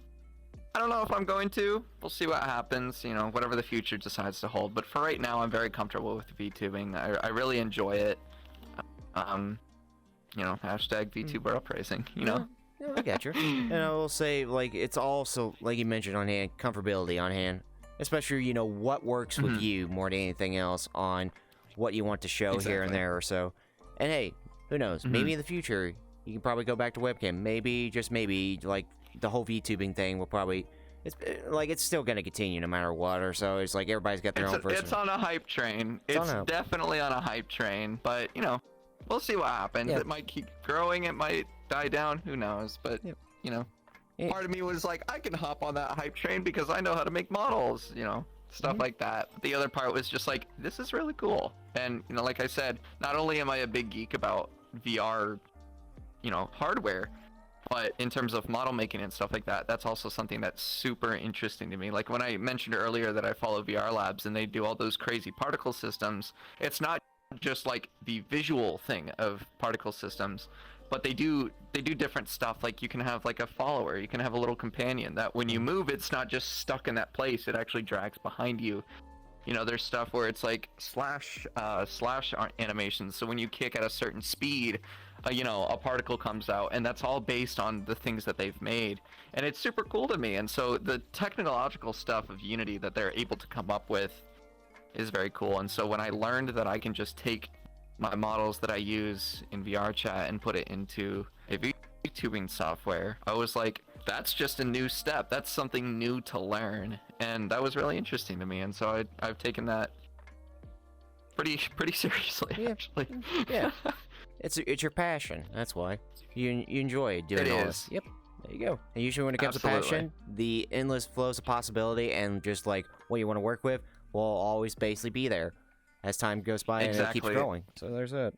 I don't know if I'm going to. We'll see what happens, whatever the future decides to hold. But for right now, I'm very comfortable with VTubing. I really enjoy it. Hashtag VTuber uprising, Yeah, I got you. And I will say, like, it's also, like you mentioned on hand, comfortability on hand. Especially, what works with you more than anything else on what you want to show here and there or so. And hey, who knows? Maybe in the future, you can probably go back to webcam. Maybe, just maybe, like, the whole VTubing thing will probably... It's still going to continue no matter what, or so. It's like everybody's got their own version. It's on a hype train. It's definitely on a hype train. But, we'll see what happens. It might keep growing. It might die down. Who knows? But, part of me was like, I can hop on that hype train because I know how to make models, stuff like that. But the other part was just like, this is really cool. And, like I said, not only am I a big geek about VR, hardware, but in terms of model making and stuff like that, that's also something that's super interesting to me. Like when I mentioned earlier that I follow VR Labs and they do all those crazy particle systems, it's not just like the visual thing of particle systems, but they do different stuff. Like you can have like a follower, you can have a little companion that when you move, it's not just stuck in that place, it actually drags behind you. There's stuff where it's like slash animations, so when you kick at a certain speed, a particle comes out, and that's all based on the things that they've made, and it's super cool to me. And so the technological stuff of Unity that they're able to come up with is very cool. And so when I learned that I can just take my models that I use in VRChat and put it into a VTubing software, I was like, that's just a new step. That's something new to learn, and that was really interesting to me. And so I've taken that pretty seriously, actually. Yeah, it's your passion. That's why you enjoy doing all this. Yep, there you go. And usually when it comes to passion, the endless flows of possibility and just like what you want to work with will always basically be there as time goes by and it keeps growing. So there's that.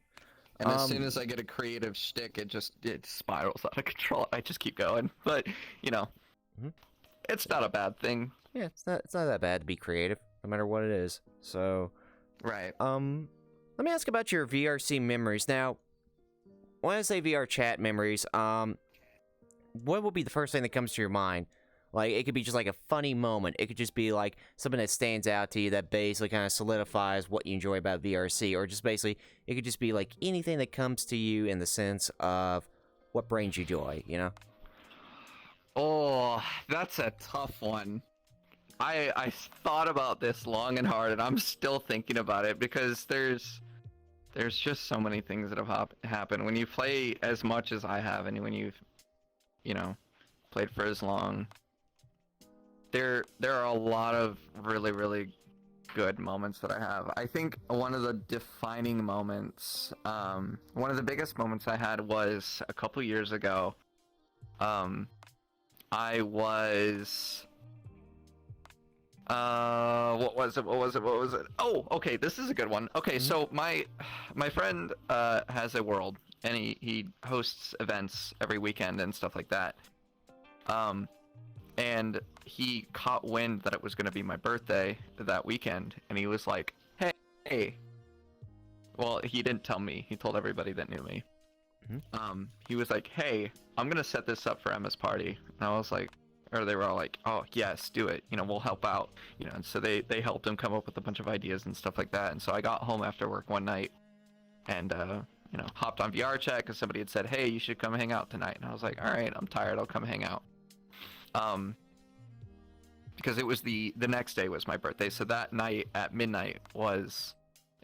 And as soon as I get a creative shtick, it spirals out of control. I just keep going. But, it's not a bad thing. Yeah, it's not that bad to be creative, no matter what it is. So, right. Let me ask about your VRC memories. Now, when I say VRChat memories, what will be the first thing that comes to your mind? Like, it could be just like a funny moment. It could just be like something that stands out to you that basically kind of solidifies what you enjoy about VRC. Or just basically, it could just be like anything that comes to you in the sense of what brings you joy, Oh, that's a tough one. I thought about this long and hard, and I'm still thinking about it because there's just so many things that have happened. When you play as much as I have, and when you've, played for as long, there are a lot of really, really good moments that I have. I think one of the defining moments, one of the biggest moments I had was a couple years ago. I was... what was it? Oh, okay, this is a good one. Okay, so my friend has a world, and he hosts events every weekend and stuff like that. And he caught wind that it was going to be my birthday that weekend, and he was like, hey. Well, he didn't tell me. He told everybody that knew me. He was like, hey, I'm going to set this up for Emma's party. And I was like, or they were all like, oh, yes, do it. We'll help out. And so they helped him come up with a bunch of ideas and stuff like that. And so I got home after work one night and, hopped on VRChat because somebody had said, hey, you should come hang out tonight. And I was like, all right, I'm tired. I'll come hang out. Because it was the next day was my birthday. So that night at midnight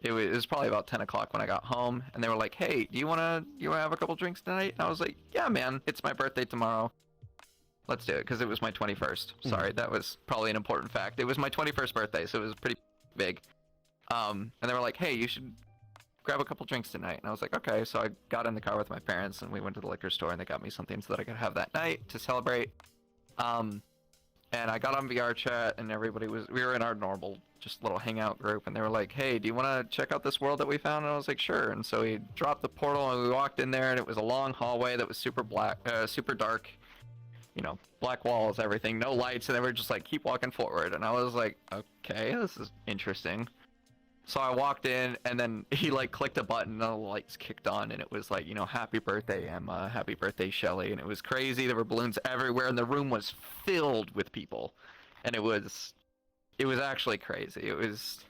it was probably about 10 o'clock when I got home, and they were like, hey, do you want to have a couple drinks tonight? And I was like, yeah, man, it's my birthday tomorrow. Let's do it, because it was my 21st. Sorry, that was probably an important fact. It was my 21st birthday, so it was a pretty big. And they were like, hey, you should grab a couple drinks tonight. And I was like, okay. So I got in the car with my parents and we went to the liquor store and they got me something so that I could have that night to celebrate. And I got on VRChat and we were in our normal just little hangout group and they were like, hey, do you want to check out this world that we found? And I was like, sure. And so we dropped the portal and we walked in there and it was a long hallway that was super dark, black walls, everything, no lights. And they were just like, keep walking forward. And I was like, okay, this is interesting. So I walked in, and then he, clicked a button, and the lights kicked on, and it was like, happy birthday, Emma, happy birthday, Shelly, and it was crazy. There were balloons everywhere, and the room was filled with people, and it was actually crazy. It was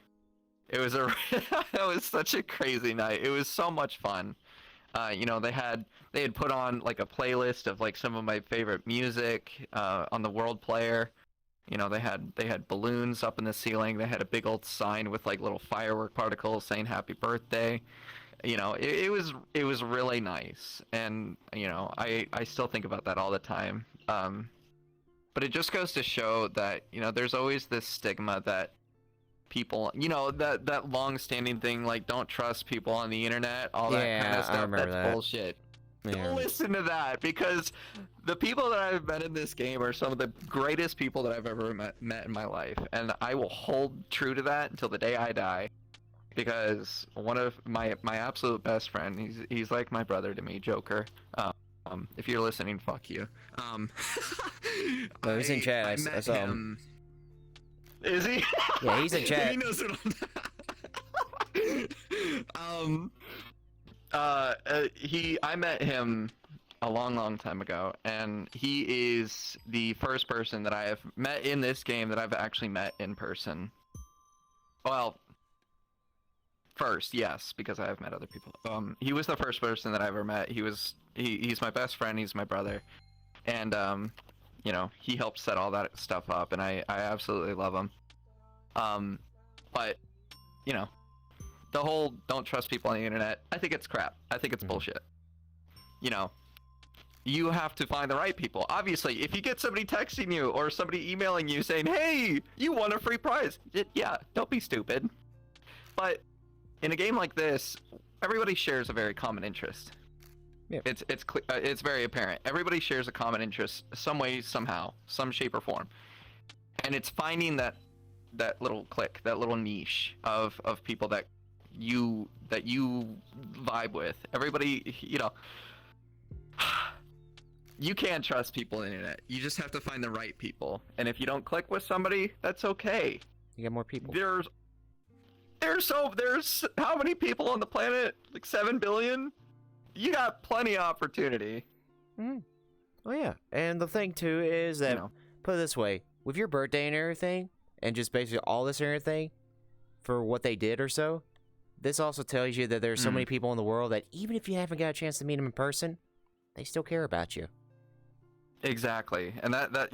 it was such a crazy night. It was so much fun. They had put on, a playlist of, some of my favorite music, on the World Player. They had balloons up in the ceiling. They had a big old sign with little firework particles saying happy birthday. It was really nice. And, I still think about that all the time. But it just goes to show that, there's always this stigma that people, that long-standing thing, don't trust people on the internet, all that kind of stuff. That's bullshit. Don't listen to that, because the people that I've met in this game are some of the greatest people that I've ever met in my life, and I will hold true to that until the day I die, because one of my absolute best friend, he's like my brother to me, Joker. If you're listening, fuck you. He's in chat. I saw him. Is he? Yeah, he's in chat. He knows what I'm I met him a long time ago, and he is the first person that I have met in this game that I've actually met in person. Well, first, yes, because I have met other people. He was the first person that I ever met. He's my best friend, he's my brother, and he helped set all that stuff up, and I absolutely love him. But the whole don't trust people on the internet, I think it's crap. I think it's bullshit. You have to find the right people. Obviously, if you get somebody texting you or somebody emailing you saying, hey, you won a free prize, yeah, don't be stupid. But in a game like this, everybody shares a very common interest. Yeah. It's very apparent. Everybody shares a common interest some way, somehow, some shape or form. And it's finding that little clique, that little niche of people that you vibe with. Everybody, you can't trust people on the internet. You just have to find the right people. And if you don't click with somebody, that's okay. You get more people. There's how many people on the planet? 7 billion? You got plenty of opportunity. Oh yeah. And the thing too is that, put it this way, with your birthday and everything, and just basically all this and everything, for what they did or so, this also tells you that there's so many people in the world that even if you haven't got a chance to meet them in person, they still care about you. Exactly. And that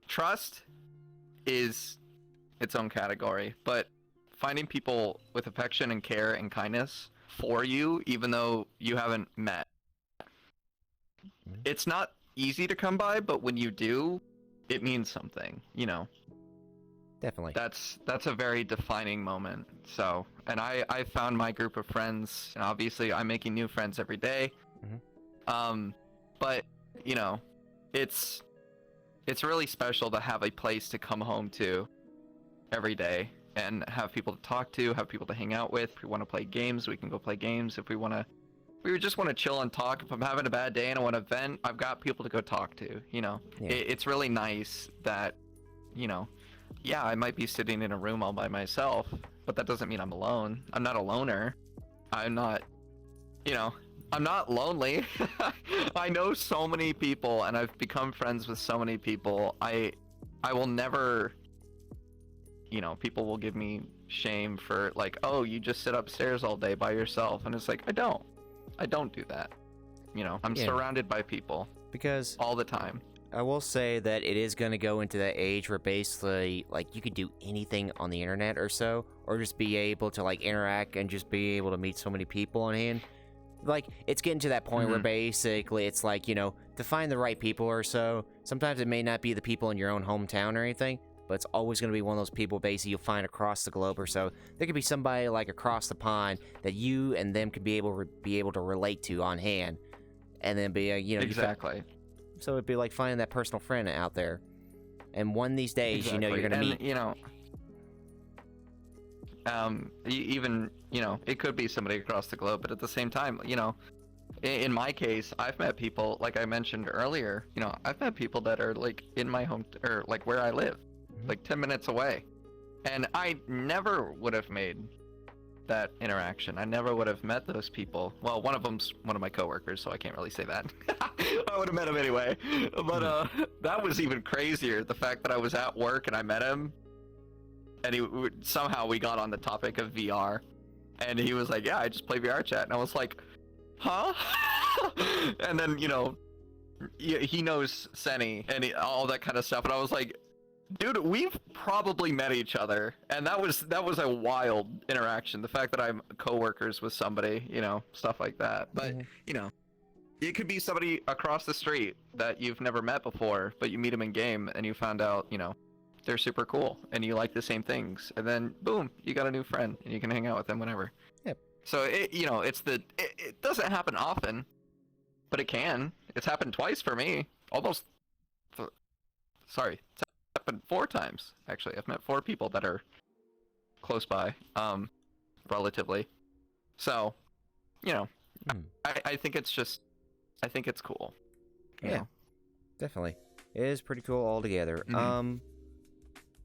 trust is its own category, but finding people with affection and care and kindness for you, even though you haven't met, it's not easy to come by, but when you do, it means something, Definitely. That's a very defining moment. So, and I found my group of friends, and obviously I'm making new friends every day. But it's really special to have a place to come home to every day and have people to talk to, have people to hang out with. If we want to play games, we can go play games. If we just want to chill and talk. If I'm having a bad day and I want to vent, I've got people to go talk to. It's really nice that, yeah, I might be sitting in a room all by myself, but that doesn't mean I'm alone. I'm not a loner. I'm not, I'm not lonely. I know so many people, and I've become friends with so many people. I will never, people will give me shame for oh, you just sit upstairs all day by yourself, and it's I don't do that. I'm surrounded by people. Because all the time. I will say that it is going to go into that age where basically, you could do anything on the internet or so, or just be able to, interact and just be able to meet so many people on hand. It's getting to that point where basically it's to find the right people or so, sometimes it may not be the people in your own hometown or anything, but it's always going to be one of those people basically you'll find across the globe or so. There could be somebody like across the pond that you and them could be able to relate to on hand, and then be exactly. So it'd be like finding that personal friend out there. And one of these days, exactly. you're going to meet. Even it could be somebody across the globe, but at the same time, in my case, I've met people, like I mentioned earlier, I've met people that are like in my home, or like where I live, like 10 minutes away. And I never would have made that interaction. I never would have met those people. Well, one of them's one of my coworkers, so I can't really say that. I would have met him anyway. But that was even crazier. The fact that I was at work and I met him, and somehow we got on the topic of VR, and he was like, "Yeah, I just play VRChat," and I was like, "Huh?" And then he knows Senny and all that kind of stuff, and I was like, "Dude, we've probably met each other," and that was a wild interaction. The fact that I'm coworkers with somebody, stuff like that. But it could be somebody across the street that you've never met before, but you meet them in game, and you found out, they're super cool, and you like the same things, and then boom, you got a new friend, and you can hang out with them whenever. Yep. So it doesn't happen often, but it can. It's happened twice for me. It's happened 4 times actually. I've met 4 people that are close by, relatively. So, I think it's cool. Yeah, definitely. It is pretty cool altogether.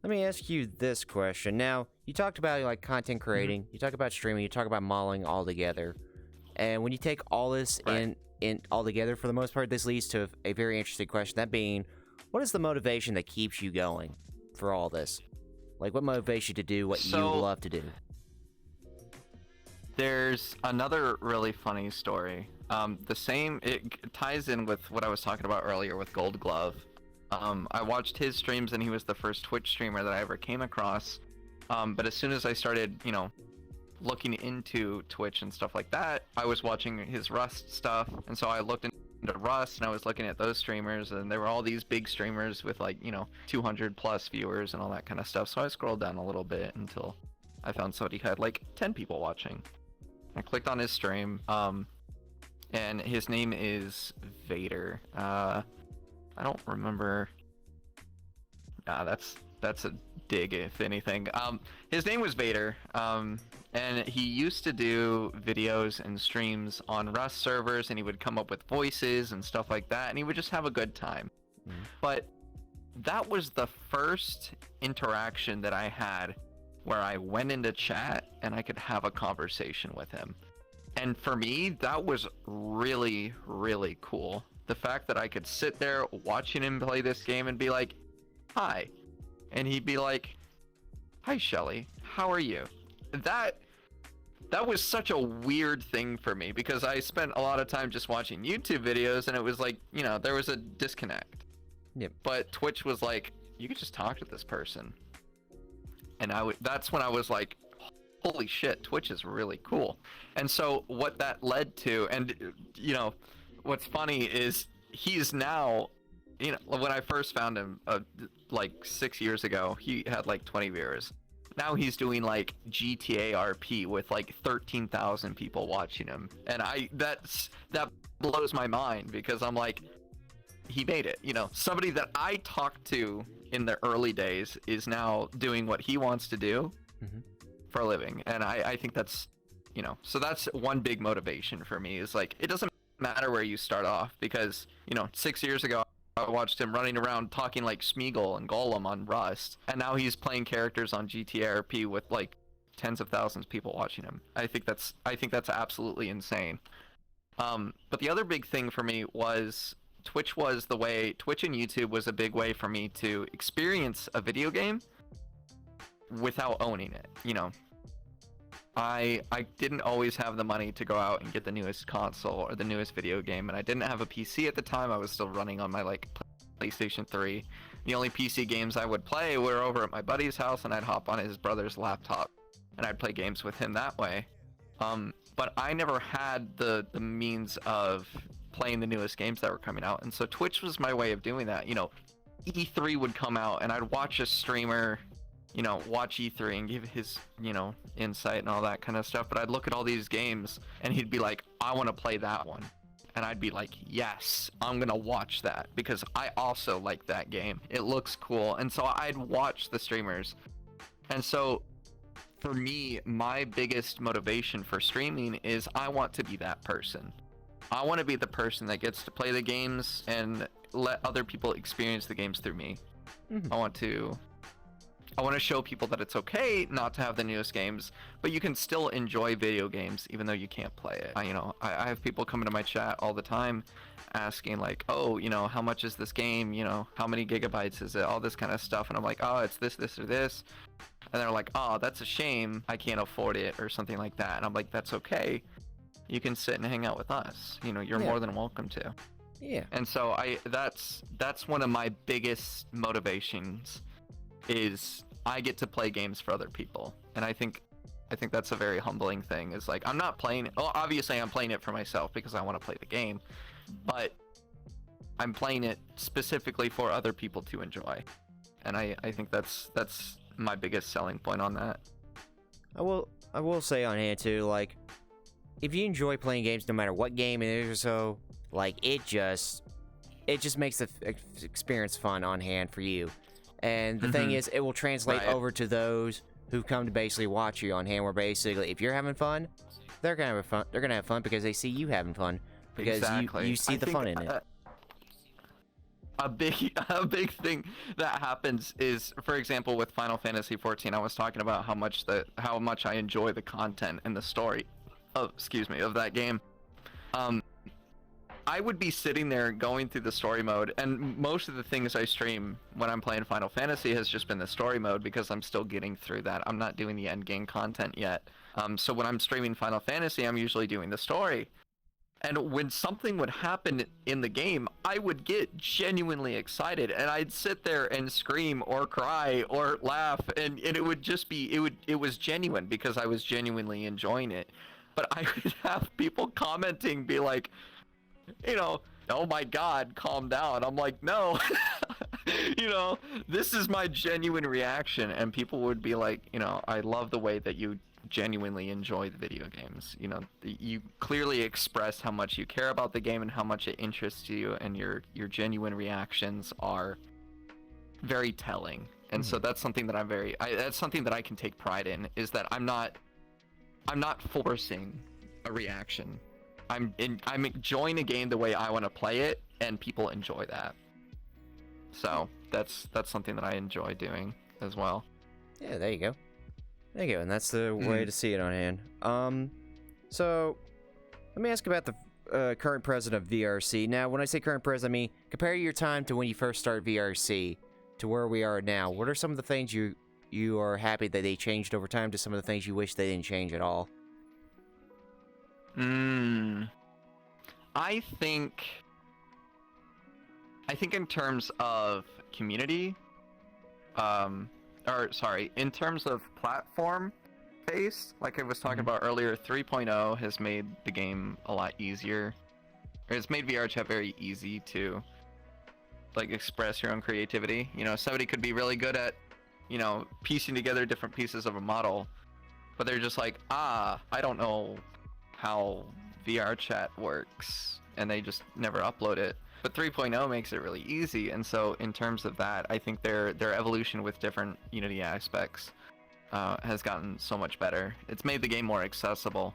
Let me ask you this question. Now, you talked about like content creating, you talk about streaming, you talk about modeling all together. And when you take all this in all together, for the most part, this leads to a very interesting question. That being, what is the motivation that keeps you going for all this? Like, what motivates you to do what you love to do? There's another really funny story. It ties in with what I was talking about earlier with Gold Glove. I watched his streams, and he was the first Twitch streamer that I ever came across. But as soon as I started, looking into Twitch and stuff like that, I was watching his Rust stuff, and so I looked into Rust, and I was looking at those streamers, and there were all these big streamers with 200 plus viewers and all that kind of stuff. So I scrolled down a little bit until I found somebody who had 10 people watching. I clicked on his stream, and his name is Vader. I don't remember. That's a dig, if anything. His name was Vader, and he used to do videos and streams on Rust servers, and he would come up with voices and stuff like that, and he would just have a good time. But that was the first interaction that I had where I went into chat and I could have a conversation with him. And for me, that was really, really cool. The fact that I could sit there watching him play this game and be like, "Hi," and he'd be like, "Hi, Shelly, how are you?" That was such a weird thing for me, because I spent a lot of time just watching YouTube videos, and it was like, there was a disconnect. Yep. But Twitch was like, you could just talk to this person. And that's when I was like, holy shit, Twitch is really cool. And so what that led to, and what's funny is he's now, when I first found him 6 years ago, he had 20 viewers. Now he's doing GTA RP with 13,000 people watching him, and that blows my mind, because I'm like, he made it. Somebody that I talked to in the early days is now doing what he wants to do for a living, and I think that's, so that's one big motivation for me, is it doesn't matter where you start off, because 6 years ago I watched him running around talking like Smeagol and Golem on Rust, and now he's playing characters on GTA RP with tens of thousands of people watching him. I think that's absolutely insane. But the other big thing for me was Twitch and YouTube was a big way for me to experience a video game without owning it. I didn't always have the money to go out and get the newest console or the newest video game, and I didn't have a PC at the time. I was still running on my PlayStation 3. The only PC games I would play were over at my buddy's house, and I'd hop on his brother's laptop and I'd play games with him that way. But I never had the means of playing the newest games that were coming out, and so Twitch was my way of doing that. E3 would come out and I'd watch a streamer, you know, watch E3 and give his, you know, insight and all that kind of stuff. But I'd look at all these games and he'd be like, I want to play that one. And I'd be like, yes, I'm going to watch that because I also like that game. It looks cool. And so I'd watch the streamers. And so for me, my biggest motivation for streaming is I want to be that person. I want to be the person that gets to play the games and let other people experience the games through me. Mhm. I want to show people that it's okay not to have the newest games, but you can still enjoy video games even though you can't play it. I have people come into my chat all the time asking like, oh, you know, how much is this game? You know, how many gigabytes is it? All this kind of stuff. And I'm like, oh, it's this, this, or this. And they're like, oh, that's a shame. I can't afford it or something like that. And I'm like, that's okay. You can sit and hang out with us. You know, you're more than welcome to. Yeah. And so that's one of my biggest motivations is I get to play games for other people. And I think that's a very humbling thing. Is like, I'm not playing, well, obviously I'm playing it for myself because I want to play the game, but I'm playing it specifically for other people to enjoy. And I think that's my biggest selling point on that. I will say on hand too, like, if you enjoy playing games no matter what game it is or so, like, it just makes the experience fun on hand for you. And the thing is, it will translate over to those who come to basically watch you on hand, where basically if you're having fun, they're gonna have fun. They're gonna have fun because they see you having fun, because you see the fun in it. A big thing that happens is, for example, with Final Fantasy 14, I was talking about how much I enjoy the content and the story of that game. I would be sitting there going through the story mode, and most of the things I stream when I'm playing Final Fantasy has just been the story mode because I'm still getting through that. I'm not doing the end game content yet. So when I'm streaming Final Fantasy, I'm usually doing the story. And when something would happen in the game, I would get genuinely excited, and I'd sit there and scream or cry or laugh, and it would just be, it was genuine because I was genuinely enjoying it. But I would have people commenting, be like, you know, oh my god, calm down. I'm like, no. You know, this is my genuine reaction. And people would be like, you know, I love the way that you genuinely enjoy the video games. You know, you clearly express how much you care about the game and how much it interests you, and your genuine reactions are very telling. And so that's something that that's something that I can take pride in, is that I'm not forcing a reaction. I'm enjoying a game the way I want to play it, and people enjoy that. So that's something that I enjoy doing as well. Yeah, there you go. And that's the way to see it on hand. So let me ask about the current president of VRC. Now, when I say current president, I mean compare your time to when you first started VRC to where we are now. What are some of the things you are happy that they changed over time, to some of the things you wish they didn't change at all? I think in terms of community, in terms of platform based, like I was talking about earlier, 3.0 has made the game a lot easier. It's made VRChat very easy to like express your own creativity. You know, somebody could be really good at, you know, piecing together different pieces of a model, but they're just like, I don't know how VRChat works, and they just never upload it. But 3.0 makes it really easy, and so in terms of that, I think their evolution with different Unity aspects has gotten so much better. It's made the game more accessible.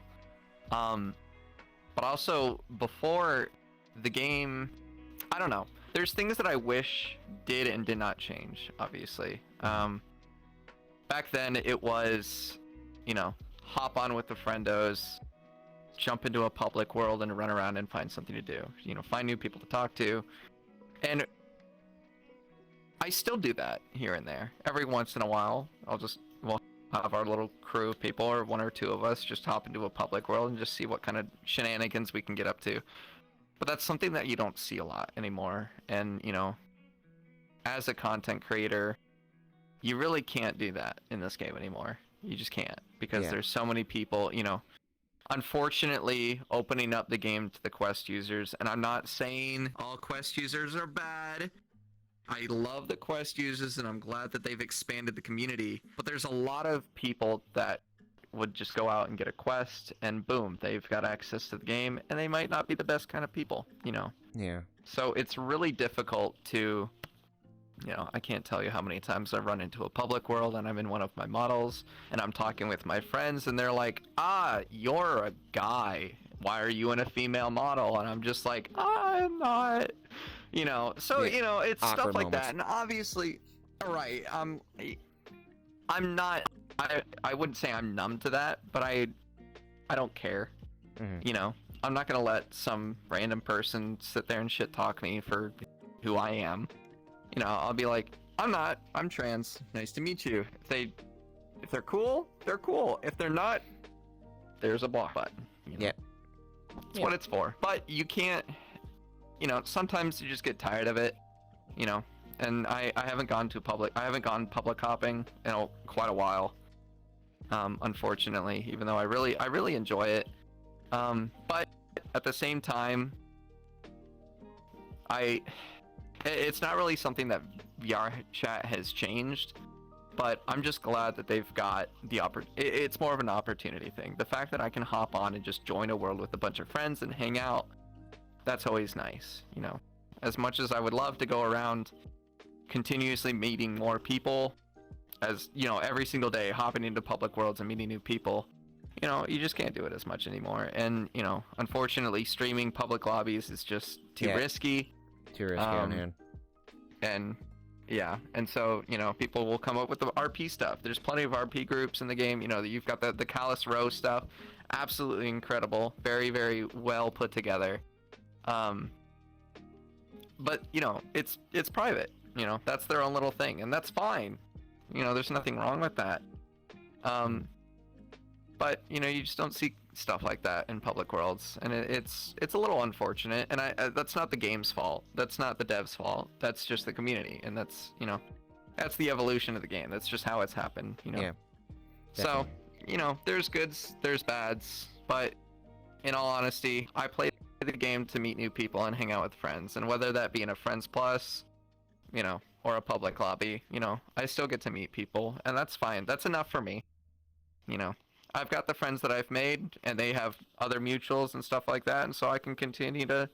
But also, before the game, I don't know. There's things that I wish did and did not change, obviously. Back then, it was, you know, hop on with the friendos, jump into a public world and run around and find something to do. You know, find new people to talk to. And I still do that here and there. Every once in a while, we'll have our little crew of people, or one or two of us, just hop into a public world and just see what kind of shenanigans we can get up to. But that's something that you don't see a lot anymore. And, you know, as a content creator, you really can't do that in this game anymore. You just can't, because there's so many people, you know. Unfortunately, opening up the game to the Quest users, and I'm not saying all Quest users are bad, I love the Quest users, and I'm glad that they've expanded the community. But there's a lot of people that would just go out and get a quest, and boom, they've got access to the game, and they might not be the best kind of people, you know? Yeah. So it's really difficult to, you know, I can't tell you how many times I've run into a public world, and I'm in one of my models, and I'm talking with my friends, and they're like, you're a guy. Why are you in a female model? And I'm just like, I'm not. You know, so, Yeah. you know, it's Awkward stuff like moments. that. And obviously, right, I'm not, I wouldn't say I'm numb to that, but I don't care. Mhm. You know, I'm not going to let some random person sit there and shit talk me for who I am. You know, I'll be like, I'm trans. Nice to meet you. If they're cool, they're cool. If they're not, there's a block button. You know? Yeah. That's what it's for. But you can't, you know, sometimes you just get tired of it, you know, and I haven't gone public hopping in quite a while, unfortunately, even though I really enjoy it. But at the same time, it's not really something that VRChat has changed, but I'm just glad that they've got it's more of an opportunity thing. The fact that I can hop on and just join a world with a bunch of friends and hang out, that's always nice, you know. As much as I would love to go around continuously meeting more people, as, you know, every single day hopping into public worlds and meeting new people, you know, you just can't do it as much anymore. And, you know, unfortunately, streaming public lobbies is just too risky. Too risky on hand. And yeah, and so, you know, people will come up with the RP stuff. There's plenty of RP groups in the game. You know, you've got the Callus Row stuff, absolutely incredible, very, very well put together. But, you know, it's private. You know, that's their own little thing, and that's fine. You know, there's nothing wrong with that. But, you know, you just don't see stuff like that in public worlds, and it's a little unfortunate. And that's not the game's fault. That's not the devs' fault. That's just the community, and that's, you know, that's the evolution of the game. That's just how it's happened, you know. Yeah. So, you know, there's goods, there's bads, but in all honesty, I play the game to meet new people and hang out with friends, and whether that be in a Friends Plus, you know, or a public lobby, you know, I still get to meet people, and that's fine. That's enough for me, you know. I've got the friends that I've made, and they have other mutuals and stuff like that, and so I can continue to,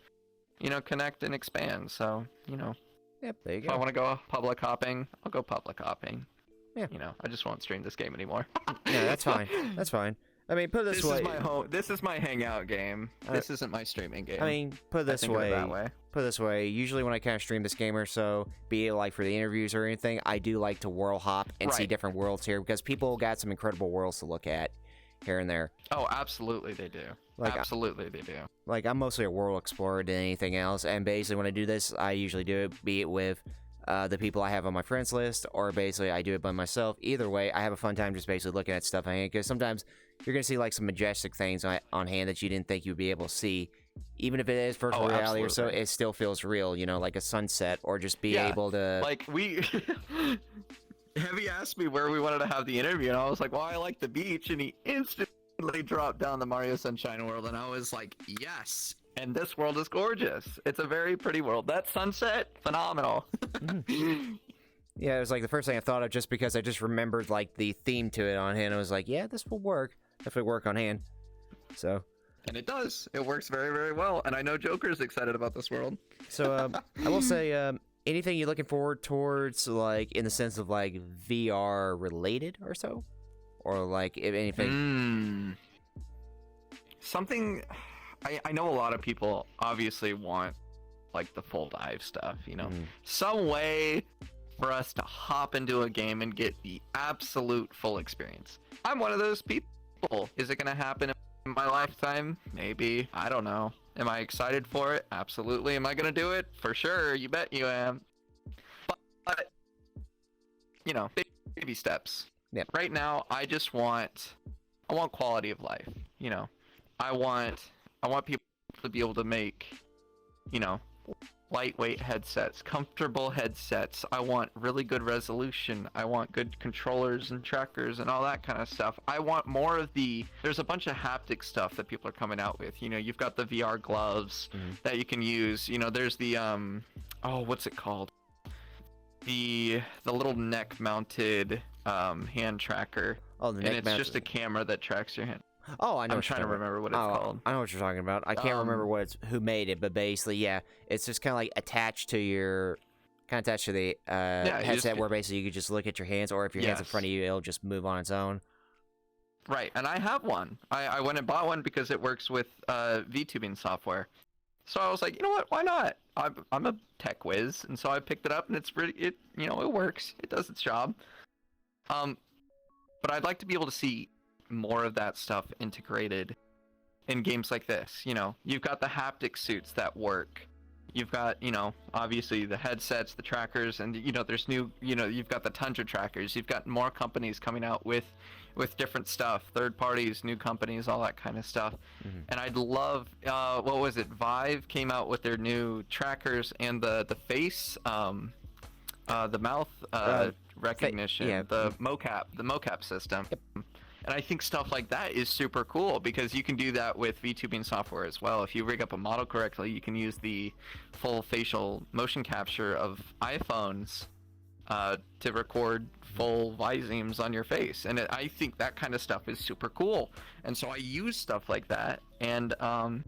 you know, connect and expand. So, you know, Yep, there you if go. I want to go public hopping, I'll go public hopping. Yeah. You know, I just won't stream this game anymore. Yeah, that's fine. That's fine. I mean, put it this way. Is my home. This is my hangout game. This isn't my streaming game. I mean, put it this think of it way. that way. Put it this way. Usually, when I kind of stream this game or so, be it like for the interviews or anything, I do like to world hop and see Right. different worlds here because people got some incredible worlds to look at here and there. Oh, absolutely they do. Like, Absolutely they do. Like, I'm mostly a world explorer than anything else, and basically when I do this, I usually do it, be it with the people I have on my friends list, or basically I do it by myself. Either way, I have a fun time just basically looking at stuff on hand, because sometimes you're going to see like some majestic things on hand that you didn't think you'd be able to see. Even if it is virtual reality or so, absolutely. it still feels real, you know, like a sunset, or just be able to... Like, Heavy asked me where we wanted to have the interview, and I was like, well, I like the beach, and he instantly dropped down the Mario Sunshine world, and I was like, yes. And this world is gorgeous. It's a very pretty world. That sunset, phenomenal. Yeah, it was like the first thing I thought of, just because I just remembered like the theme to it on hand. I was like, yeah, this will work. Definitely work on hand. So... And it does. It works very, very well. And I know Joker's excited about this world. So, I will say, anything you're looking forward towards, like, in the sense of, like, VR related or so? Or, like, if anything... Something... I know a lot of people obviously want, like, the full dive stuff, you know? Some way for us to hop into a game and get the absolute full experience. I'm one of those people. Is it going to happen in my lifetime? Maybe. I don't know. Am I excited for it? Absolutely. Am I gonna do it? For sure. You bet you am. But you know, baby steps. Yep. Right now, I want quality of life. You know, I want people to be able to make, you know, lightweight headsets, comfortable headsets. I want really good resolution. I want good controllers and trackers and all that kind of stuff. I want more of there's a bunch of haptic stuff that people are coming out with. You know, you've got the VR gloves that you can use. You know, there's the, what's it called? the little neck-mounted hand tracker. Oh, the and neck it's mounted. just a camera that tracks your hand. Oh, I know. I'm trying to remember what it's called. I know what you're talking about. I can't remember who made it, but basically, yeah, it's just kind of like attached to the headset, where basically you could just look at your hands, or if your hands in front of you, it'll just move on its own. Right, and I have one. I went and bought one because it works with VTubing software. So I was like, you know what? Why not? I'm a tech whiz, and so I picked it up, and it works. It does its job. But I'd like to be able to see more of that stuff integrated in games like this. You've got the haptic suits that work. You've got, obviously the headsets, the trackers, and there's new, you've got the Tundra trackers. You've got more companies coming out with different stuff, third parties, new companies, all that kind of stuff. Mm-hmm. And I'd love, what was it? Vive came out with their new trackers and the face, the mouth recognition, the mocap system. Yep. And I think stuff like that is super cool because you can do that with VTubing software as well. If you rig up a model correctly, you can use the full facial motion capture of iPhones to record full Vizemes on your face. And I think that kind of stuff is super cool. And so I use stuff like that. And I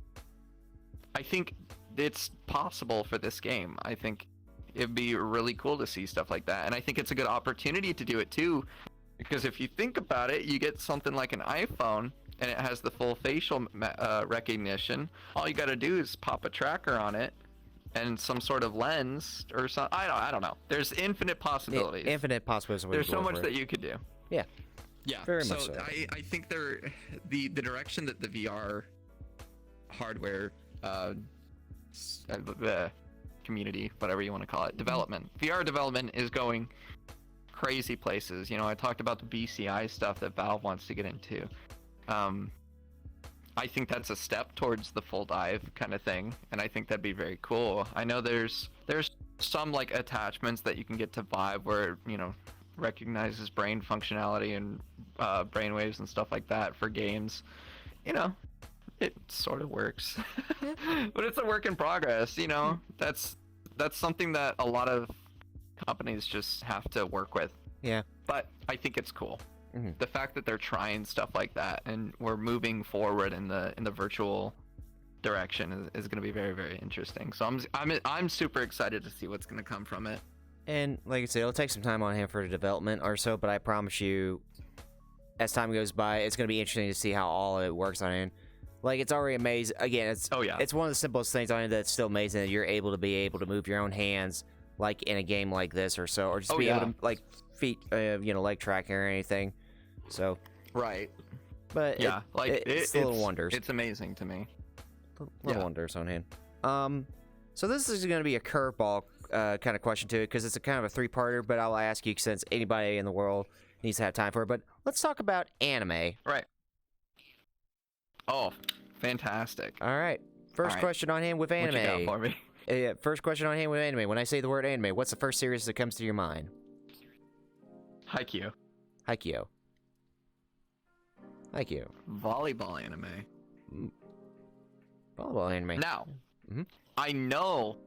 think it's possible for this game. I think it'd be really cool to see stuff like that. And I think it's a good opportunity to do it too. Because if you think about it, you get something like an iPhone, and it has the full facial recognition. All you got to do is pop a tracker on it, and some sort of lens or something. I don't know. There's infinite possibilities. Infinite possibilities. There's so much that you could do. Yeah. Yeah. Very much so. I think the direction that the VR hardware community, whatever you want to call it, VR development is going crazy places. I talked about the BCI stuff that Valve wants to get into. I think that's a step towards the full dive kind of thing, and I think that'd be very cool. I know there's some like attachments that you can get to Vive where recognizes brain functionality and brainwaves and stuff like that for games. It sort of works, but it's a work in progress. That's something that a lot of companies just have to work with. Yeah. But I think it's cool. Mm-hmm. The fact that they're trying stuff like that and we're moving forward in the virtual direction is going to be very, very interesting. So I'm super excited to see what's going to come from it. And like I said, it'll take some time on hand for the development or so, but I promise you, as time goes by, it's going to be interesting to see how all of it works on it. Like, it's already amazing. Again, it's one of the simplest things on it that's still amazing that you're able to move your own hands like in a game like this or so, or just able to like feet, leg tracking or anything. So right, but it's little wonders. It's amazing to me. Little wonders on hand. So this is going to be a curveball kind of question to it because it's a kind of a three-parter. But I'll ask you since anybody in the world needs to have time for it. But let's talk about anime. Right. Oh, fantastic! All right. First question on hand with anime. What you got for me? First question on hand with anime. When I say the word anime, what's the first series that comes to your mind? Haikyuu. Volleyball anime. Volleyball anime. Now, I know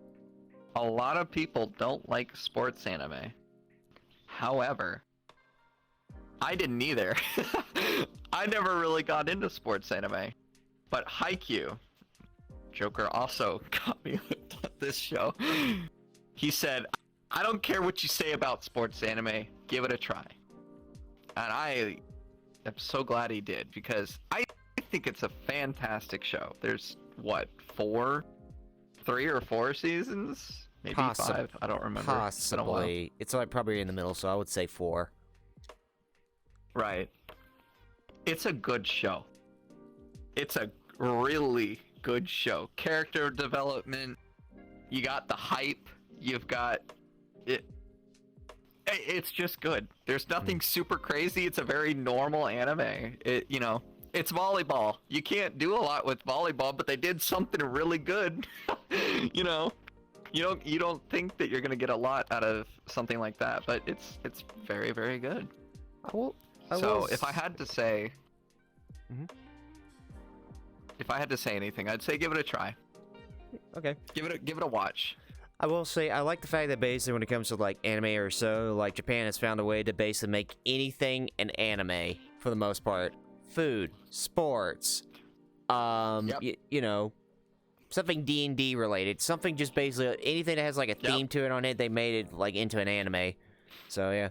a lot of people don't like sports anime. However, I didn't either. I never really got into sports anime. But Haikyuu, Joker also got me hooked on this show. He said, I don't care what you say about sports anime, give it a try. And I am so glad he did, because I think it's a fantastic show. There's, 3 or 4 seasons? Maybe 5, I don't remember. Possibly. It's like probably in the middle, so I would say 4. Right. It's a good show. It's a really good show. Character development, you got the hype, you've got it. It's just good. There's nothing super crazy. It's a very normal anime. It's volleyball. You can't do a lot with volleyball, but they did something really good. You don't think that you're gonna get a lot out of something like that, but it's very, very good. If I had to say, if I had to say anything, I'd say give it a try. Okay. Give it a watch. I will say I like the fact that basically when it comes to like anime or so, like Japan has found a way to basically make anything an anime for the most part. Food, sports, you know, something D&D related, something just basically anything that has like a theme to it on it, they made it like into an anime. So yeah.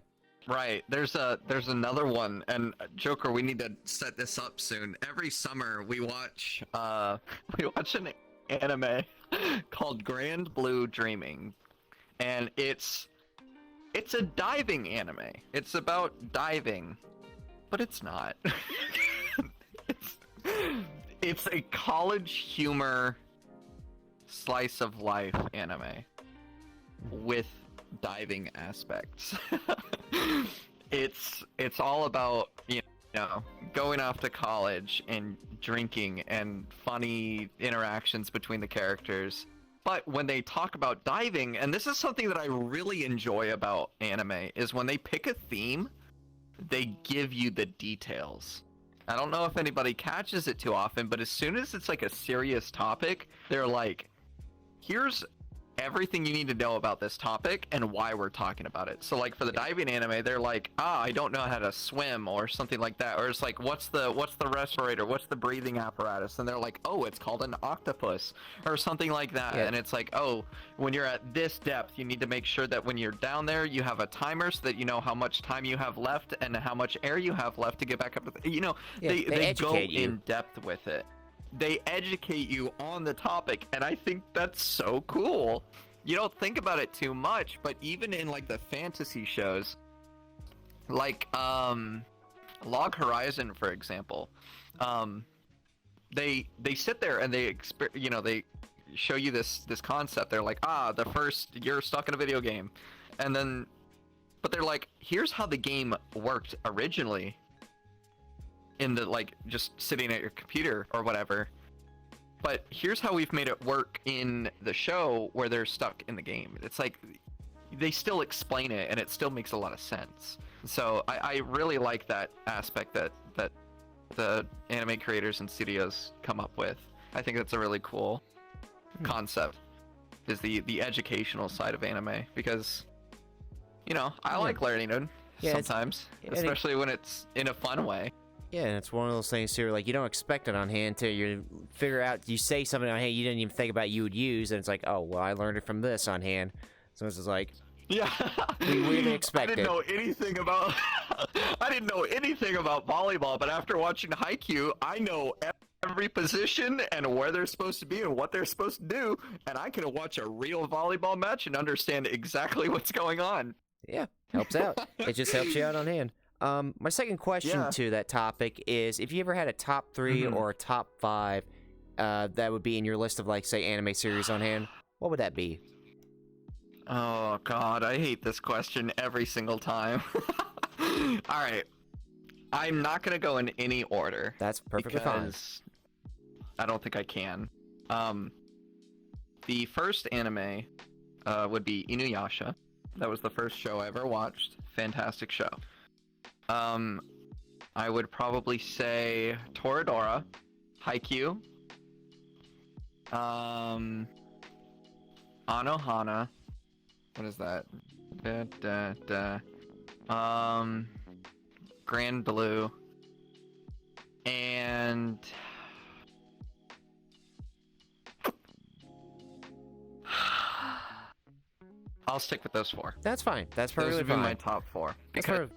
Right. There's another one, and Joker, we need to set this up soon. Every summer we watch an anime called Grand Blue Dreaming, and it's a diving anime. It's about diving, but it's not. it's a college humor slice of life anime with diving aspects. It's all about, you know, going off to college and drinking and funny interactions between the characters. But when they talk about diving, and this is something that I really enjoy about anime, is when they pick a theme, they give you the details. I don't know if anybody catches it too often, but as soon as it's like a serious topic, they're like, here's everything you need to know about this topic and why we're talking about it. So like for the diving anime, they're like, I don't know how to swim or something like that. Or it's like, what's the respirator? What's the breathing apparatus? And they're like, oh, it's called an octopus or something like that. And it's like, oh, when you're at this depth, you need to make sure that when you're down there, you have a timer so that you know how much time you have left and how much air you have left to get back up. You know, they go in depth with it. They educate you on the topic, and I think that's so cool. You don't think about it too much, but even in like the fantasy shows, like Log Horizon, for example, they sit there and they show you this concept. They're like, the first you're stuck in a video game, and then, but they're like, here's how the game worked originally. In the like just sitting at your computer or whatever, but here's how we've made it work in the show where they're stuck in the game. It's like they still explain it and it still makes a lot of sense. So I really like that aspect that the anime creators and studios come up with. I think that's a really cool concept, is the educational side of anime, because you know I like learning it sometimes, especially when it's in a fun way. Yeah, and it's one of those things too, like you don't expect it on hand until you figure out, you say something on hand you didn't even think about you would use, and it's like, oh, well, I learned it from this on hand. So it's just like, yeah, we really expect it. I didn't know anything about volleyball, but after watching Haikyuu, I know every position and where they're supposed to be and what they're supposed to do, and I can watch a real volleyball match and understand exactly what's going on. Yeah, helps out. It just helps you out on hand. My second question to that topic is, if you ever had a top 3 or a top 5 that would be in your list of, like, say, anime series on hand, what would that be? Oh, God, I hate this question every single time. Alright, I'm not going to go in any order. That's perfectly fine. I don't think I can. The first anime would be Inuyasha. That was the first show I ever watched. Fantastic show. I would probably say Toradora, Haikyuu, Anohana, what is that? Grand Blue, and I'll stick with those 4. That's fine. That's perfectly fine. Those would be my top 4. Because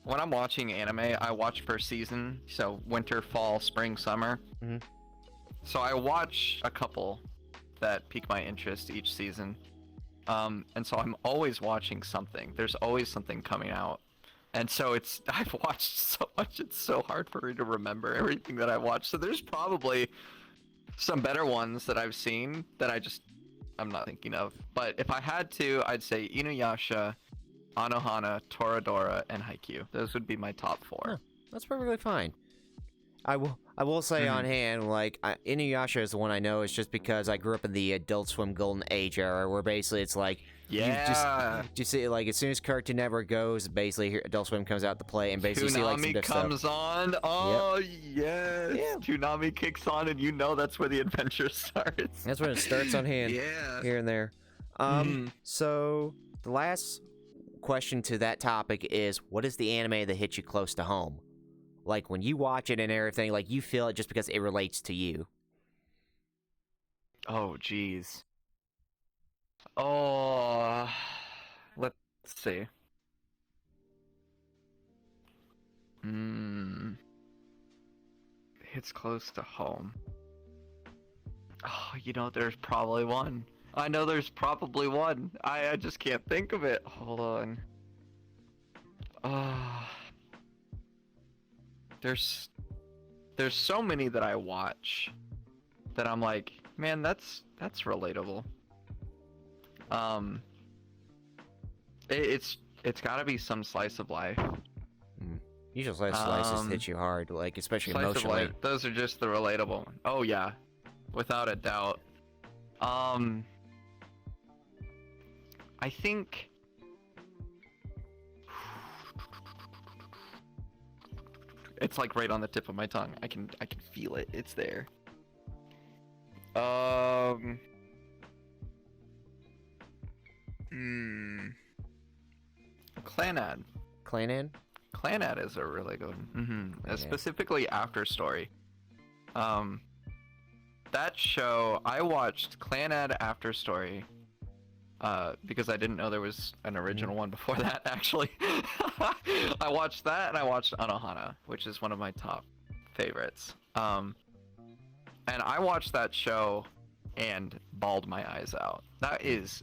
when I'm watching anime, I watch per season. So winter, fall, spring, summer. Mm-hmm. So I watch a couple that pique my interest each season. And so I'm always watching something. There's always something coming out. And so I've watched so much, it's so hard for me to remember everything that I watched. So there's probably some better ones that I've seen that I'm not thinking of. But if I had to, I'd say Inuyasha, Anohana, Toradora, and Haikyuu. Those would be my top 4. Huh, that's perfectly fine. I will say on hand, like, Inuyasha is the one I know. It's just because I grew up in the Adult Swim Golden Age era, where basically it's like, you just see, like, as soon as Cartoon Network goes, basically Adult Swim comes out to play, and basically see, like, some Toonami comes on. Oh, yes. Yeah. Toonami kicks on, and you know that's where the adventure starts. That's when it starts on hand. Yeah. Here and there. So, the last question to that topic is, what is the anime that hits you close to home? Like, when you watch it and everything, like, you feel it just because it relates to you. Oh, jeez. Oh, let's see. Hits close to home. Oh, you know, there's probably one. I know there's probably one. I just can't think of it. Hold on. There's so many that I watch that I'm like, man, that's relatable. It's got to be some slice of life. Usually slices hit you hard, like, especially slice emotionally. Of life. Those are just the relatable. Oh yeah, without a doubt. I think it's like right on the tip of my tongue. I can feel it. It's there. Clanad. Clanad is a really good one. Specifically After Story. That show, I watched Clanad After Story because I didn't know there was an original one before that, actually. I watched that, and I watched Anohana, which is one of my top favorites. And I watched that show and bawled my eyes out. That is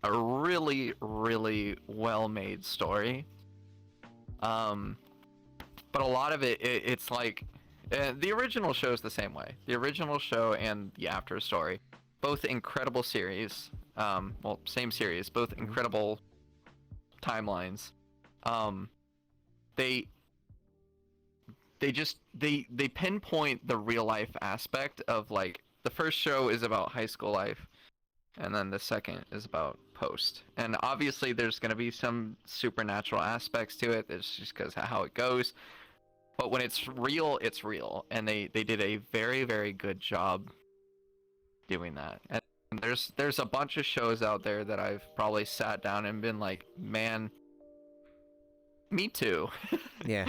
a really, really well-made story. But a lot of it's like, the original show is the same way. The original show and the After Story, both incredible series. Well, same series, both incredible timelines. They pinpoint the real life aspect of, like, the first show is about high school life, and then the second is about post. And obviously there's going to be some supernatural aspects to it. It's just because of how it goes. But when it's real, it's real. And they did a very, very good job doing that. And there's a bunch of shows out there that I've probably sat down and been like, man, me too. Yeah.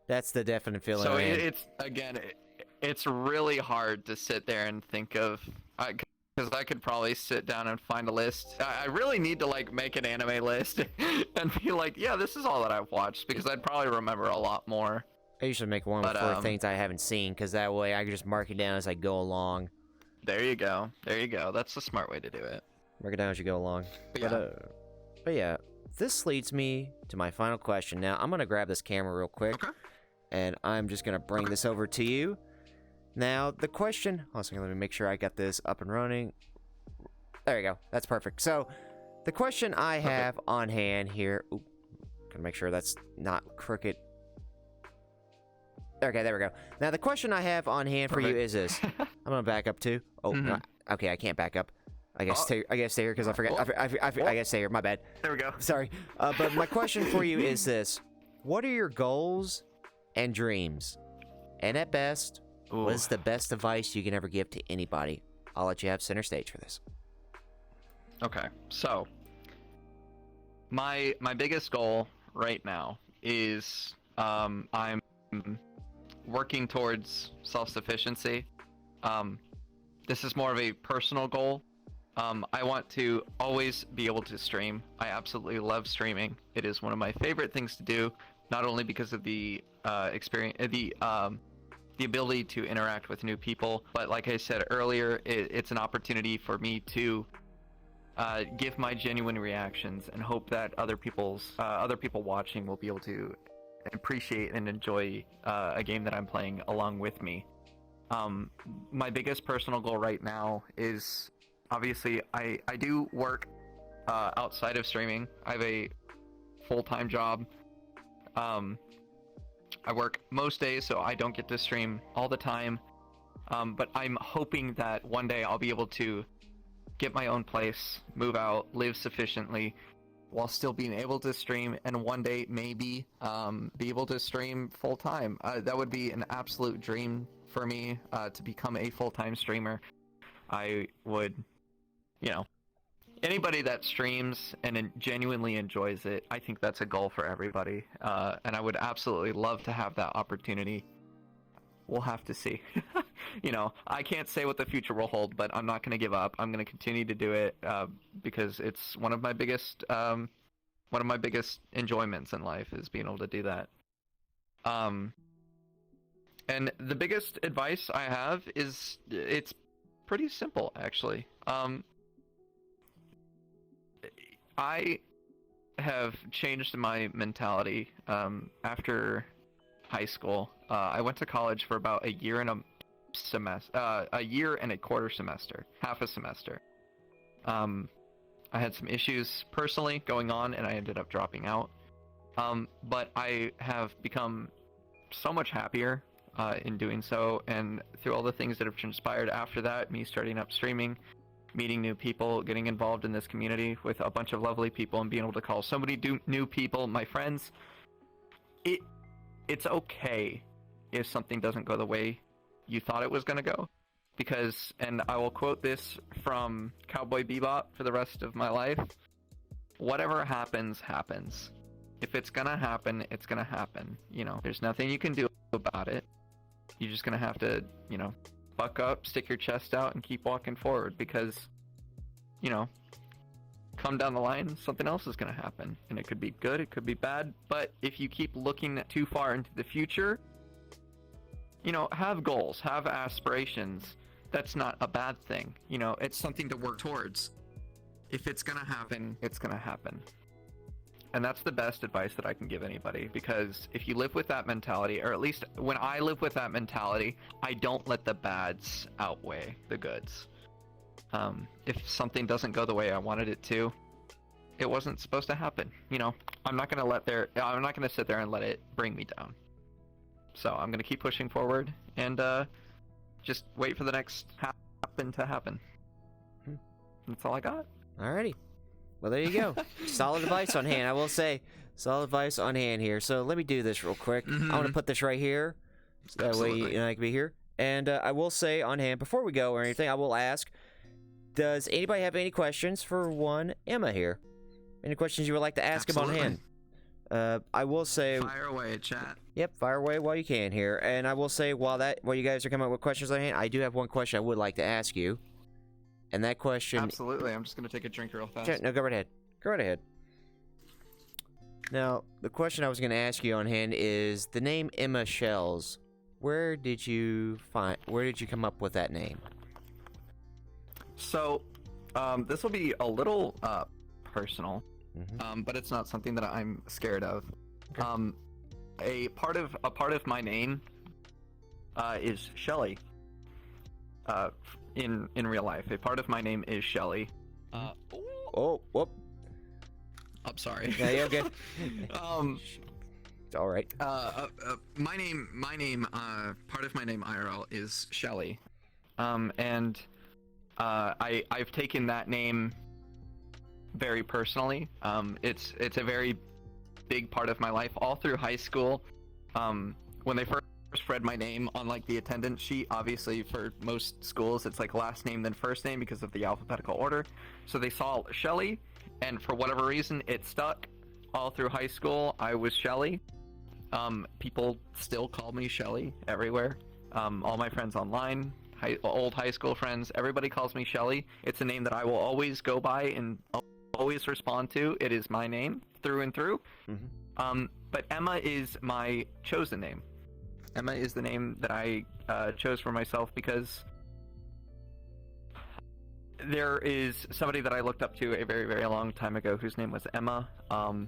That's the definite feeling. So it's really hard to sit there and think of, because I could probably sit down and find a list. I really need to, like, make an anime list and be like, yeah, this is all that I've watched, because I'd probably remember a lot more. I usually make one for things I haven't seen, because that way I can just mark it down as I go along. There you go. That's the smart way to do it. Mark it down as you go along. But yeah, this leads me to my final question. Now, I'm going to grab this camera real quick, and I'm just going to bring this over to you. Now, the question... Hold on a second, let me make sure I got this up and running. There you go. That's perfect. So, the question I have on hand here... Ooh, gotta make sure that's not crooked. Okay, there we go. Now, the question I have on hand for you is this. I'm gonna back up too. Oh, no, okay, I can't back up. I guess stay here because I forgot. I gotta stay here. My bad. There we go. Sorry. But my question for you is this: what are your goals and dreams? And at best, what is the best advice you can ever give to anybody? I'll let you have center stage for this. Okay, so my biggest goal right now is I'm working towards self-sufficiency. This is more of a personal goal. I want to always be able to stream. I absolutely love streaming. It is one of my favorite things to do, not only because of the experience, the ability to interact with new people, but like I said earlier, it's an opportunity for me to give my genuine reactions and hope that other people watching will be able to appreciate and enjoy a game that I'm playing along with me. My biggest personal goal right now is, obviously, I do work outside of streaming. I have a full-time job, I work most days, so I don't get to stream all the time. But I'm hoping that one day I'll be able to get my own place, move out, live sufficiently, while still being able to stream, and one day maybe be able to stream full time. That would be an absolute dream for me, to become a full-time streamer. I would, anybody that streams and genuinely enjoys it, I think that's a goal for everybody. And I would absolutely love to have that opportunity. We'll have to see. I can't say what the future will hold, but I'm not going to give up. I'm going to continue to do it, because it's one of my biggest enjoyments in life, is being able to do that. And the biggest advice I have is, it's pretty simple, actually. I have changed my mentality after high school. I went to college for about a year and a year and a quarter semester, half a semester. I had some issues personally going on, and I ended up dropping out. But I have become so much happier in doing so, and through all the things that have transpired after that, me starting up streaming, meeting new people, getting involved in this community with a bunch of lovely people, and being able to call so many new people my friends, it's okay if something doesn't go the way you thought it was going to go. Because, and I will quote this from Cowboy Bebop for the rest of my life, whatever happens, happens. If it's going to happen, it's going to happen. There's nothing you can do about it. You're just going to have to, buck up, stick your chest out, and keep walking forward, because, come down the line, something else is going to happen. And it could be good, it could be bad, but if you keep looking too far into the future, have goals, have aspirations. That's not a bad thing. It's something to work towards. If it's going to happen, it's going to happen. And that's the best advice that I can give anybody, because if you live with that mentality, or at least when I live with that mentality, I don't let the bads outweigh the goods. If something doesn't go the way I wanted it to, it wasn't supposed to happen. I'm not going to sit there and let it bring me down. So I'm going to keep pushing forward, and just wait for the next happen to happen. That's all I got. Alrighty. Well, there you go. Solid advice on hand. I will say, solid advice on hand here. So let me do this real quick. I want to put this right here, so that way I can be here. And I will say on hand, before we go or anything, I will ask, does anybody have any questions for one Emma here? Any questions you would like to ask him on hand? I will say, fire away, chat. Yep, fire away while you can here. And I will say, while you guys are coming up with questions on hand, I do have one question I would like to ask you. And that question... Absolutely, I'm just going to take a drink real fast. No, go right ahead. Go right ahead. Now, the question I was going to ask you on hand is, the name EmmaShells, where did you come up with that name? So, this will be a little personal, but it's not something that I'm scared of. Okay. A part of my name is Shelly. In real life, a part of my name is Shelly. Whoop. I'm sorry. Yeah, you're good. It's all right. My name, part of my name IRL is Shelly. And I've taken that name very personally. It's a very big part of my life all through high school. When they first read my name on like the attendance sheet, obviously for most schools it's like last name then first name because of the alphabetical order, so they saw Shelly, and for whatever reason it stuck all through high school. I was Shelly. People still call me Shelly everywhere. All my friends online, old high school friends, everybody calls me Shelly. It's a name that I will always go by and always respond to. It is my name through and through. But Emma is my chosen name. Emma is the name that I chose for myself because there is somebody that I looked up to a very, very long time ago whose name was Emma, and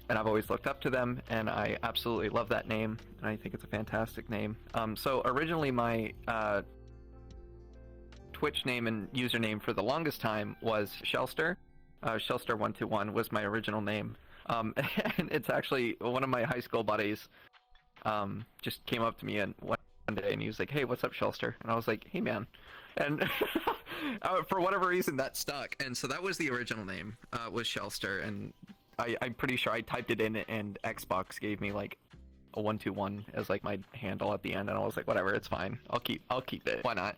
I've always looked up to them, and I absolutely love that name, and I think it's a fantastic name. So originally my Twitch name and username for the longest time was Shellster. Shellster121 was my original name, and it's actually one of my high school buddies just came up to me and one day, and he was like, "Hey, what's up, Shelster?" And I was like, "Hey, man." And for whatever reason, that stuck. And so that was the original name, was Shelster. And I'm pretty sure I typed it in, and Xbox gave me like a 121 as like my handle at the end, and I was like, whatever, it's fine. I'll keep it. Why not?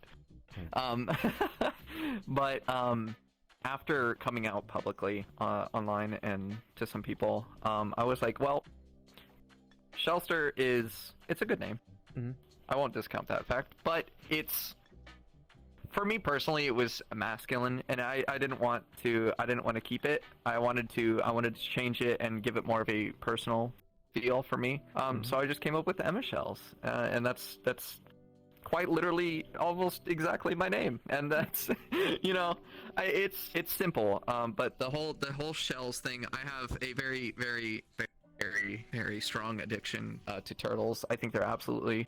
But after coming out publicly online and to some people, I was like, well, Shelster it's a good name. Mm-hmm. I won't discount that fact, but for me personally, it was masculine, and I didn't want to keep it. I wanted to change it and give it more of a personal feel for me. So I just came up with EmmaShells, and that's quite literally almost exactly my name. And that's it's simple. But the whole shells thing, I have a very very very very strong addiction to turtles. I think they're absolutely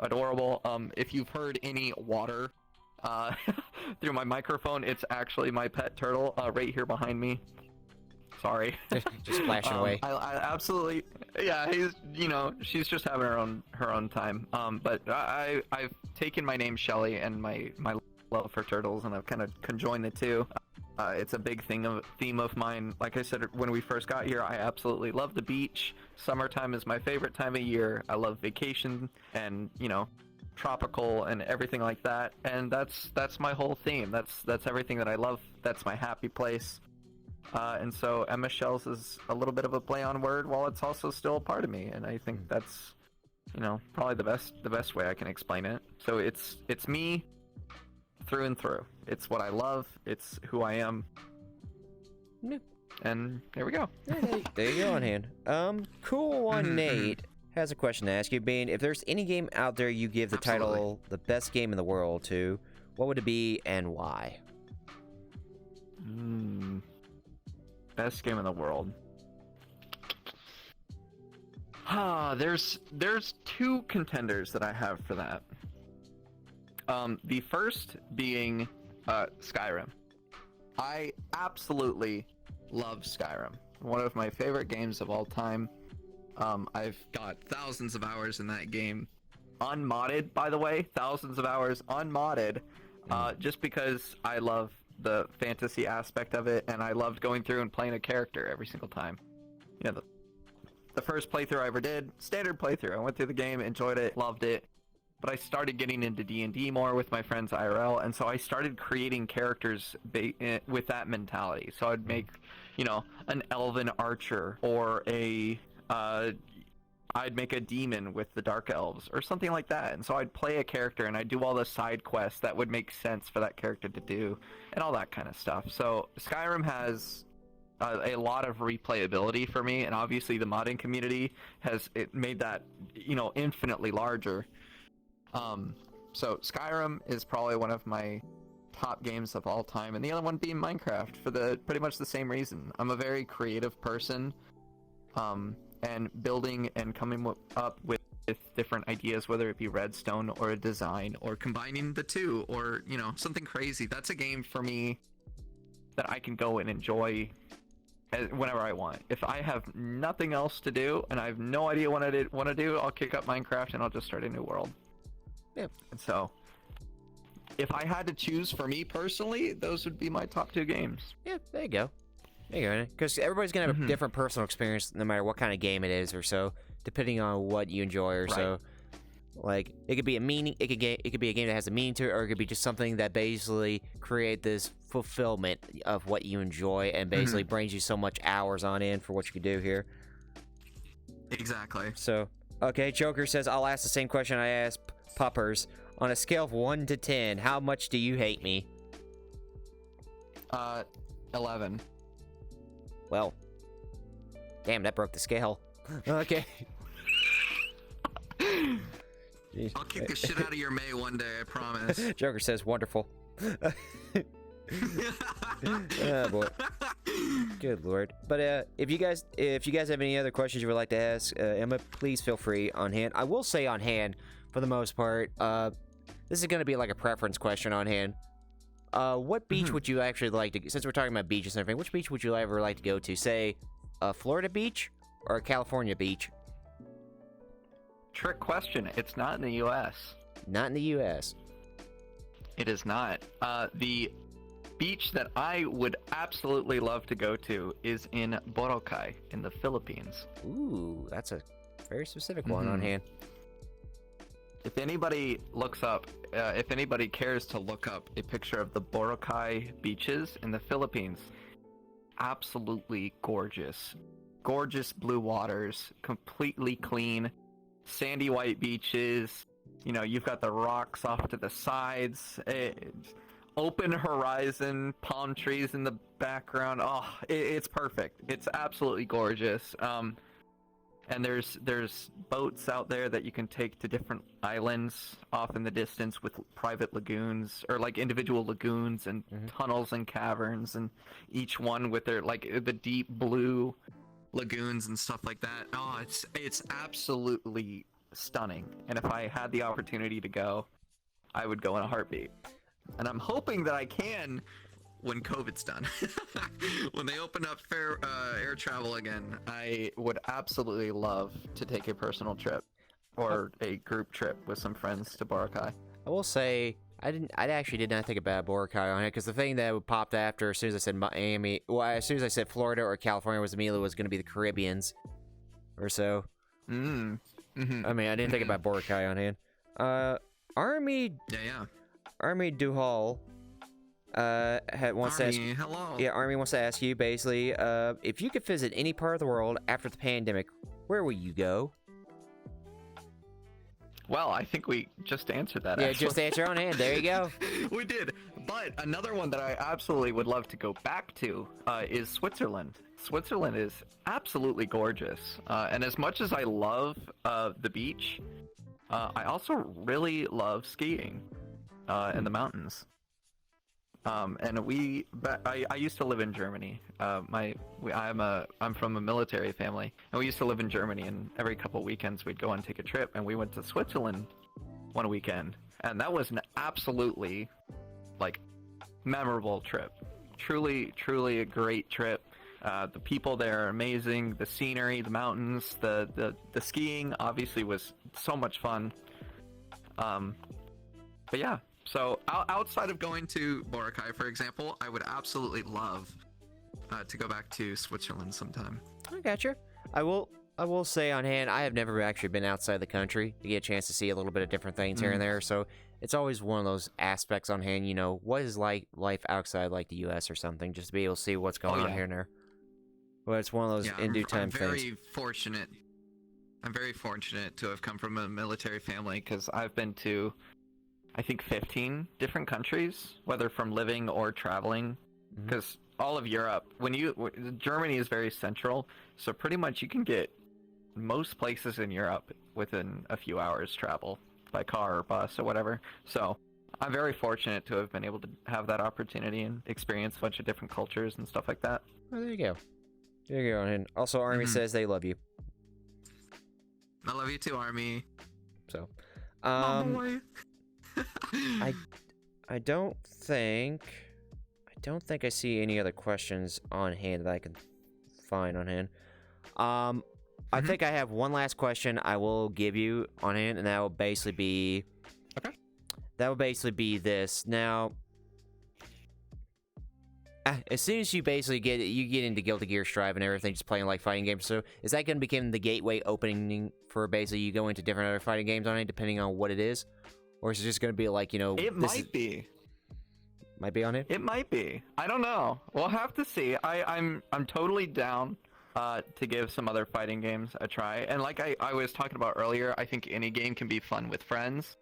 adorable. If you've heard any water through my microphone, it's actually my pet turtle right here behind me. Sorry. Just splashing away. I absolutely, yeah. She's just having her own time. But I've taken my name Shelly and my love for turtles, and I've kind of conjoined the two. It's a big theme of mine. Like I said when we first got here, I absolutely love the beach. Summertime is my favorite time of year. I love vacation and tropical and everything like that. And that's my whole theme. That's everything that I love. That's my happy place. And so EmmaShells is a little bit of a play on word, while it's also still a part of me. And I think that's, probably the best way I can explain it. So it's me through and through. It's what I love. It's who I am. Yeah. And there we go. Yeah, there you go on hand. Cool one, Nate has a question to ask you. Being, if there's any game out there you give the title the best game in the world to, what would it be and why? Best game in the world. There's two contenders that I have for that. The first being Skyrim. I absolutely love Skyrim. One of my favorite games of all time. I've got thousands of hours in that game. Unmodded, by the way. Thousands of hours unmodded. Just because I love the fantasy aspect of it, and I loved going through and playing a character every single time. The first playthrough I ever did, standard playthrough. I went through the game, enjoyed it, loved it. But I started getting into D&D more with my friends IRL, and so I started creating characters with that mentality. So I'd make, an elven archer, or I'd make a demon with the dark elves, or something like that. And so I'd play a character, and I'd do all the side quests that would make sense for that character to do, and all that kind of stuff. So Skyrim has a lot of replayability for me, and obviously the modding community has made that, infinitely larger. So Skyrim is probably one of my top games of all time, and the other one being Minecraft for pretty much the same reason. I'm a very creative person, and building and coming up with different ideas, whether it be redstone or a design or combining the two, or something crazy. That's a game for me that I can go and enjoy whenever I want. If I have nothing else to do and I have no idea what I want to do, I'll kick up Minecraft and I'll just start a new world. Yeah. And so, if I had to choose for me personally, those would be my top two games. Yeah, there you go. There you go. Because everybody's gonna have a different personal experience, no matter what kind of game it is, or so, depending on what you enjoy, or so. Like, it could be a meaning. It could be a game that has a meaning to it, or it could be just something that basically create this fulfillment of what you enjoy, and basically brings you so much hours on end for what you could do here. Exactly. So, okay, Joker says, I'll ask the same question I asked Puppers. On a scale of 1 to 10, how much do you hate me? 11. Well, damn, that broke the scale. Okay. I'll kick the shit out of your May one day, I promise. Joker says, wonderful. Oh, boy. Good lord. But if you guys have any other questions you would like to ask Emma, please feel free on hand. I will say on hand, for the most part, this is going to be like a preference question on hand. What beach would you actually like to, since we're talking about beaches and everything, which beach would you ever like to go to? Say, a Florida beach or a California beach? trick question. It's not in the U.S. Not in the U.S. It is not. The beach that I would absolutely love to go to is in Boracay in the Philippines. Ooh, that's a very specific one on hand. If anybody looks up, if anybody cares to look up a picture of the Boracay beaches in the Philippines, absolutely gorgeous. Gorgeous blue waters, completely clean, sandy white beaches. You know, you've got the rocks off to the sides, open horizon, palm trees in the background. Oh, it's perfect. It's absolutely gorgeous. And there's boats out there that you can take to different islands off in the distance with private lagoons, or like individual lagoons and tunnels and caverns, and each one with their like the deep blue lagoons and stuff like that. Oh, it's absolutely stunning. And if I had the opportunity to go, I would go in a heartbeat. And I'm hoping that I can when COVID's done. When they open up air travel again, I would absolutely love to take a personal trip or a group trip with some friends to Boracay. I will say, I actually did not think about Boracay on it, because the thing that popped after as soon as I said Miami, well, as soon as I said Florida or California was immediately was going to be the Caribbeans or so. I mean, I didn't think about Boracay on hand. Army Duhal wants to ask, hello. Yeah, Army wants to ask you basically, if you could visit any part of the world after the pandemic, where will you go? Well, I think we just answered that. Yeah, actually. just answer on hand. There you go. We did. But another one that I absolutely would love to go back to is Switzerland. Switzerland is absolutely gorgeous. And as much as I love the beach, I also really love skiing in the mountains. And I used to live in Germany. I'm from a military family, and we used to live in Germany. And every couple weekends, we'd go and take a trip. And we went to Switzerland one weekend, and that was an absolutely like memorable trip. Truly, truly a great trip. The people there are amazing. The scenery, the mountains, the skiing obviously was so much fun. But yeah. So outside of going to Boracay, for example, I would absolutely love to go back to Switzerland sometime. I gotcha. I will say on hand, I have never actually been outside the country to get a chance to see a little bit of different things here and there. So it's always one of those aspects on hand. You know, what is like life outside like the U.S. or something, just to be able to see what's going on here and there. Well, it's one of those in due time things. I'm very fortunate to have come from a military family, because I've been to, I think, 15 different countries, whether from living or traveling, because all of Europe, Germany is very central, so pretty much you can get most places in Europe within a few hours travel by car or bus or whatever. So I'm very fortunate to have been able to have that opportunity and experience a bunch of different cultures and stuff like that. Oh, there you go. There you go. And also, Army says they love you. I love you too, Army. So, boy. I don't think I see any other questions on hand that I can find on hand. I think I have one last question I will give you on hand, and that will basically be this. Now, as soon as you basically get into Guilty Gear Strive and everything, just playing like fighting games, so is that going to become the gateway opening for basically you go into different other fighting games on it, depending on what it is? Or is it just going to be like, you know... It might be. Might be on it? It might be. I don't know. We'll have to see. I'm totally down to give some other fighting games a try. And like I was talking about earlier, I think any game can be fun with friends.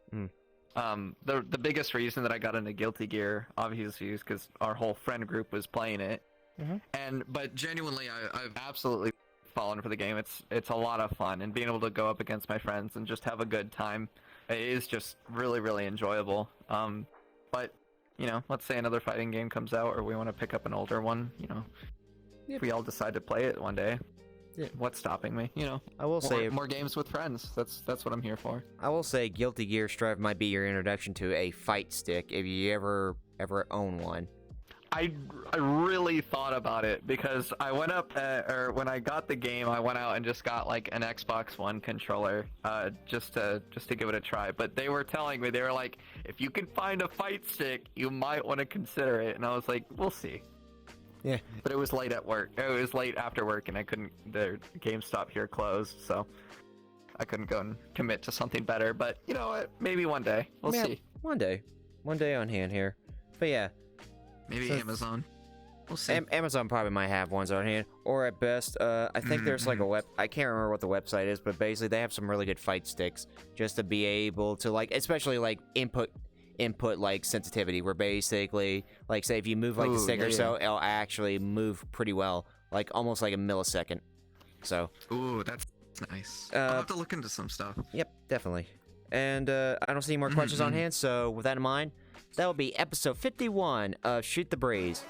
The biggest reason that I got into Guilty Gear, obviously, is because our whole friend group was playing it. But genuinely, I've absolutely fallen for the game. It's a lot of fun, and being able to go up against my friends and just have a good time is just really, really enjoyable. But you know, let's say another fighting game comes out, or we want to pick up an older one. You know, if we all decide to play it one day, what's stopping me? You know, I will say more games with friends. That's what I'm here for. I will say Guilty Gear Strive might be your introduction to a fight stick if you ever own one. I really thought about it because I went up or when I got the game, I went out and just got like an Xbox One controller just to give it a try. But they were telling me, they were like, if you can find a fight stick, you might want to consider it. And I was like, we'll see. Yeah. But it was late at work. It was late after work, and I couldn't. The GameStop here closed, so I couldn't go and commit to something better. But you know what? Maybe one day. We'll see. One day on hand here. But yeah. Maybe So Amazon. We'll see. Amazon probably might have ones on hand, or at best, I think there's like a I can't remember what the website is, but basically they have some really good fight sticks just to be able to like, especially like input like sensitivity, where basically like say if you move like the stick or so, it'll actually move pretty well, like almost like a millisecond. So. Ooh, that's nice. I'll have to look into some stuff. Yep, definitely. And I don't see any more questions on hand, so with that in mind, that will be episode 51 of Shoot the Breeze.